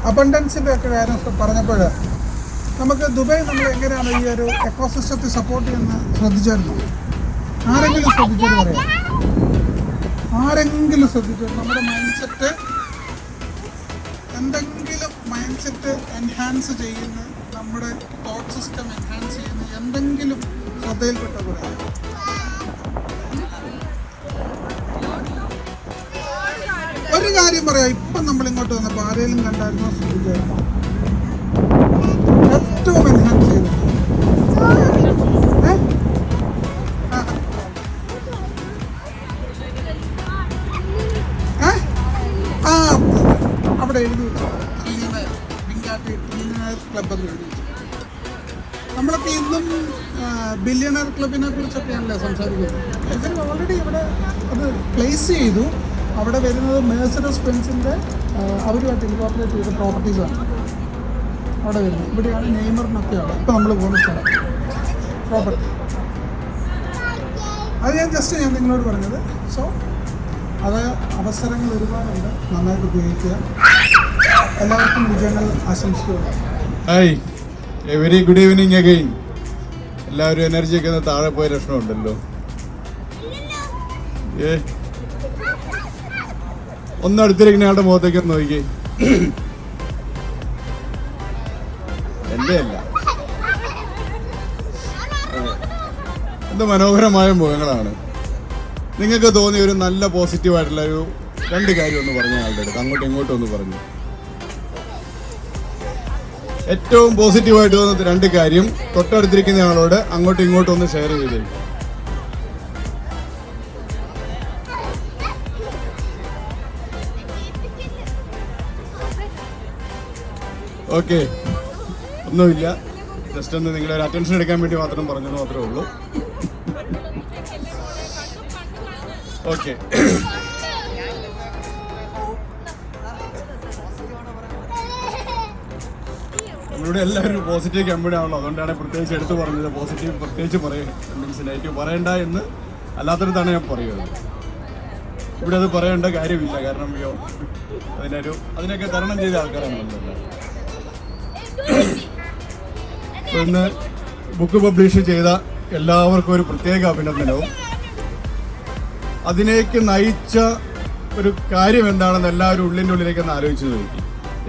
അബണ്ടൻസിൻ്റെ ഒക്കെ കാര്യം പറഞ്ഞപ്പോൾ നമുക്ക് ദുബായ് നമ്മൾ എങ്ങനെയാണ് ഈ ഒരു എക്കോസിസ്റ്റത്തിൽ സപ്പോർട്ട് ചെയ്യുന്നത് ശ്രദ്ധിച്ചായിരുന്നു? ആരെങ്കിലും ശ്രദ്ധിച്ചത് പറയാം? ആരെങ്കിലും ശ്രദ്ധിച്ചു? നമ്മുടെ മൈൻഡ് സെറ്റ് എന്തെങ്കിലും മൈൻഡ് സെറ്റ് എൻഹാൻസ് ചെയ്യുന്ന, നമ്മുടെ തോട്ട് സിസ്റ്റം എൻഹാൻസ് ചെയ്യുന്ന എന്തെങ്കിലും ശ്രദ്ധയിൽപ്പെട്ട പറയാം? ഒരു കാര്യം പറയാം, ഇപ്പം നമ്മളിങ്ങോട്ട് വന്നപ്പോൾ ആരെങ്കിലും കണ്ടായിരുന്നോ? ശ്രദ്ധിച്ചായിരുന്നു? ഏറ്റവും എൻഹാൻസ് ചെയ്തു അവിടെ എഴുതി വെച്ചു, ക്ലബെന്ന് എഴുതി വെച്ചു. നമ്മളൊക്കെ ഇന്നും ബില്യണർ ക്ലബിനെ കുറിച്ചൊക്കെയാണല്ലേ സംസാരിക്കുന്നത്. ഇവർ ഓൾറെഡി ഇവിടെ അത് പ്ലേസ് ചെയ്തു. അവിടെ വരുന്നത് മെഴ്സിഡസ് ബെൻസിൻ്റെ അവരുമായിട്ട് ഇൻകോർപ്പറേറ്റ് ചെയ്ത പ്രോപ്പർട്ടീസാണ് അവിടെ വരുന്നത്. ഇവിടെയാണ് നെയ്മറിനൊക്കെയാണ് ഇപ്പോൾ നമ്മൾ പോകുന്ന സ്ഥലം പ്രോപ്പർട്ടി. അത് ഞാൻ നിങ്ങളോട് പറഞ്ഞത്. സോ അത് അവസരങ്ങൾ ഒരുപാടുണ്ട്, നന്നായിട്ട് ഉപയോഗിക്കുക. എല്ലാവർക്കും വിജയങ്ങൾ ആശംസിക്കുക. Hi, a very good evening again. എല്ലാവരും എനർജിയൊക്കെ ഒന്ന് താഴെ പോയ ലക്ഷണമുണ്ടല്ലോ. ഒന്ന് അടുത്തിരിക്കുന്ന ആളുടെ മുഖത്തേക്ക് ഒന്ന് നോക്കിക്കേ. എൻ്റെ അല്ല, എന്ത് മനോഹരമായ മുഖങ്ങളാണ്. നിങ്ങൾക്ക് തോന്നിയ ഒരു നല്ല പോസിറ്റീവായിട്ടുള്ള ഒരു രണ്ട് കാര്യം ഒന്ന് പറഞ്ഞ ആളുടെ അടുത്ത് അങ്ങോട്ടും ഇങ്ങോട്ടും ഒന്ന് പറഞ്ഞു. ഏറ്റവും പോസിറ്റീവായിട്ട് തോന്നുന്ന രണ്ട് കാര്യം തൊട്ടടുത്തിരിക്കുന്ന ആളോട് അങ്ങോട്ടും ഇങ്ങോട്ടും ഒന്ന് ഷെയർ ചെയ്തേ. ഓക്കെ, ഒന്നുമില്ല, ജസ്റ്റ് ഒന്ന് നിങ്ങളൊരു അറ്റൻഷൻ എടുക്കാൻ വേണ്ടി മാത്രം പറഞ്ഞത് മാത്രമേ ഉള്ളൂ. ഓക്കെ, നമ്മളിവിടെ എല്ലാവരും പോസിറ്റീവ് കമ്പനി ആണല്ലോ, അതുകൊണ്ടാണ് പ്രത്യേകിച്ച് എടുത്ത് പറഞ്ഞത്. പോസിറ്റീവ് പ്രത്യേകിച്ച് മീൻസ് നെഗറ്റീവ് പറയണ്ട എന്ന് അല്ലാത്തടത്താണ് ഞാൻ പറയുന്നത്. ഇവിടെ അത് പറയേണ്ട കാര്യമില്ല, കാരണം അതിനൊക്കെ തരണം ചെയ്ത ആൾക്കാരാണ് നമ്മളെല്ലാം. ഇന്ന് ബുക്ക് പബ്ലിഷ് ചെയ്ത എല്ലാവർക്കും ഒരു പ്രത്യേക അഭിനന്ദനവും. അതിലേക്ക് നയിച്ച ഒരു കാര്യം എന്താണെന്ന് എല്ലാവരും ഉള്ളിൻ്റെ ഉള്ളിലേക്ക് ഒന്ന് ആലോചിച്ച് നോക്കി.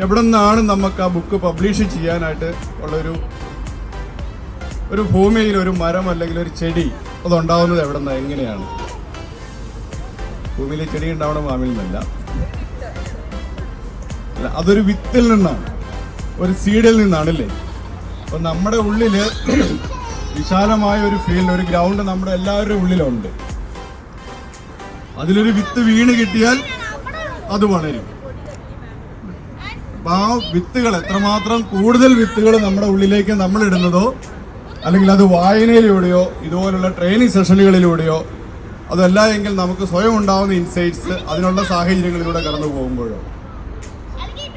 എവിടെ നിന്നാണ് നമുക്ക് ആ ബുക്ക് പബ്ലിഷ് ചെയ്യാനായിട്ട് ഉള്ളൊരു ഭൂമിയിൽ ഒരു മരം അല്ലെങ്കിൽ ഒരു ചെടി അതുണ്ടാവുന്നത് എവിടെ നിന്നാണ്, എങ്ങനെയാണ്? ഭൂമിയിൽ ചെടി ഉണ്ടാവണം മാമിൽ നിന്നല്ല, അല്ല, അതൊരു വിത്തിൽ നിന്നാണ്, ഒരു സീഡിൽ നിന്നാണല്ലേ. അപ്പം നമ്മുടെ ഉള്ളിൽ വിശാലമായ ഒരു ഫീൽഡ്, ഒരു ഗ്രൗണ്ട് നമ്മുടെ എല്ലാവരുടെ ഉള്ളിലുണ്ട്. അതിലൊരു വിത്ത് വീണ് കിട്ടിയാൽ അത് വളരും. അപ്പം ആ വിത്തുകൾ എത്രമാത്രം കൂടുതൽ വിത്തുകൾ നമ്മുടെ ഉള്ളിലേക്ക് നമ്മൾ ഇടുന്നതോ, അല്ലെങ്കിൽ അത് വായനയിലൂടെയോ ഇതുപോലുള്ള ട്രെയിനിങ് സെഷനുകളിലൂടെയോ അതല്ല എങ്കിൽ നമുക്ക് സ്വയം ഉണ്ടാകുന്ന ഇൻസൈറ്റ്സ് അതിനുള്ള സാഹചര്യങ്ങളിലൂടെ കടന്നു പോകുമ്പോഴോ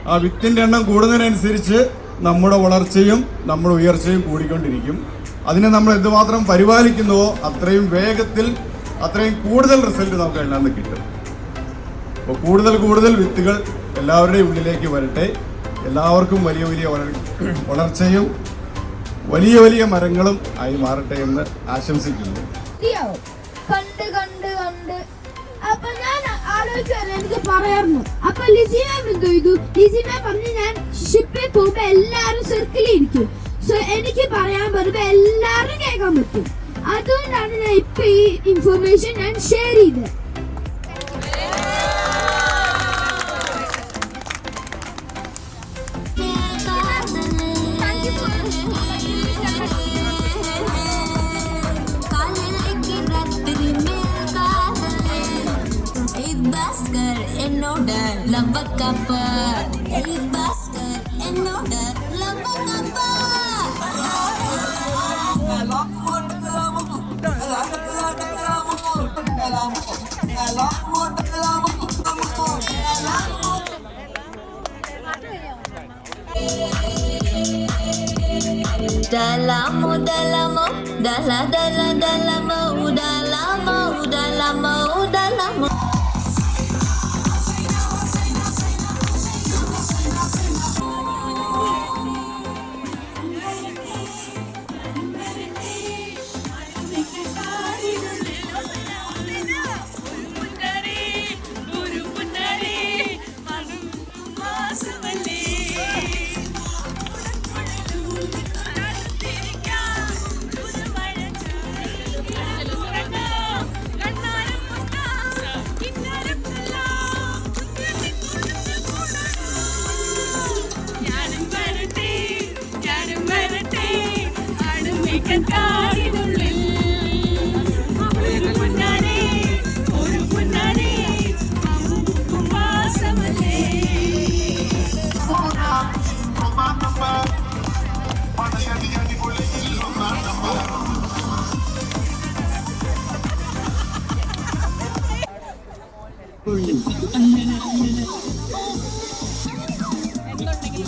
ആ വിത്തിൻ്റെ എണ്ണം കൂടുന്നതിനനുസരിച്ച് നമ്മുടെ വളർച്ചയും നമ്മുടെ ഉയർച്ചയും കൂടിക്കൊണ്ടിരിക്കും. അതിനെ നമ്മൾ എന്തുമാത്രം പരിപാലിക്കുന്നുവോ അത്രയും വേഗത്തിൽ അത്രയും കൂടുതൽ റിസൾട്ട് നമുക്ക് അതിൽ നിന്ന് കിട്ടും. അപ്പോൾ കൂടുതൽ വിത്തുകൾ എല്ലാവരുടെയും ഉള്ളിലേക്ക് വരട്ടെ. എല്ലാവർക്കും വലിയ വളർച്ചയും വലിയ മരങ്ങളും ആയി മാറട്ടെ എന്ന് ആശംസിക്കുന്നു. കണ്ട് അപ്പൊ ഞാൻ ആലോചിച്ചാൽ എനിക്ക് പറയായിരുന്നു. അപ്പൊ ലിസി മാം എന്തോ ചെയ്തു, ലിസി മാം പറഞ്ഞു ഞാൻ ഷിപ്പിൽ പോകുമ്പോ എല്ലാരും സർക്കിളിരിക്കും. സോ എനിക്ക് പറയാൻ പറയുമ്പോ എല്ലാരും കേൾക്കാൻ പറ്റും. അതുകൊണ്ടാണ് ഞാൻ ഇപ്പൊ ഈ ഇൻഫർമേഷൻ ഞാൻ ഷെയർ ചെയ്തത്.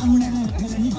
അങ്ങനെ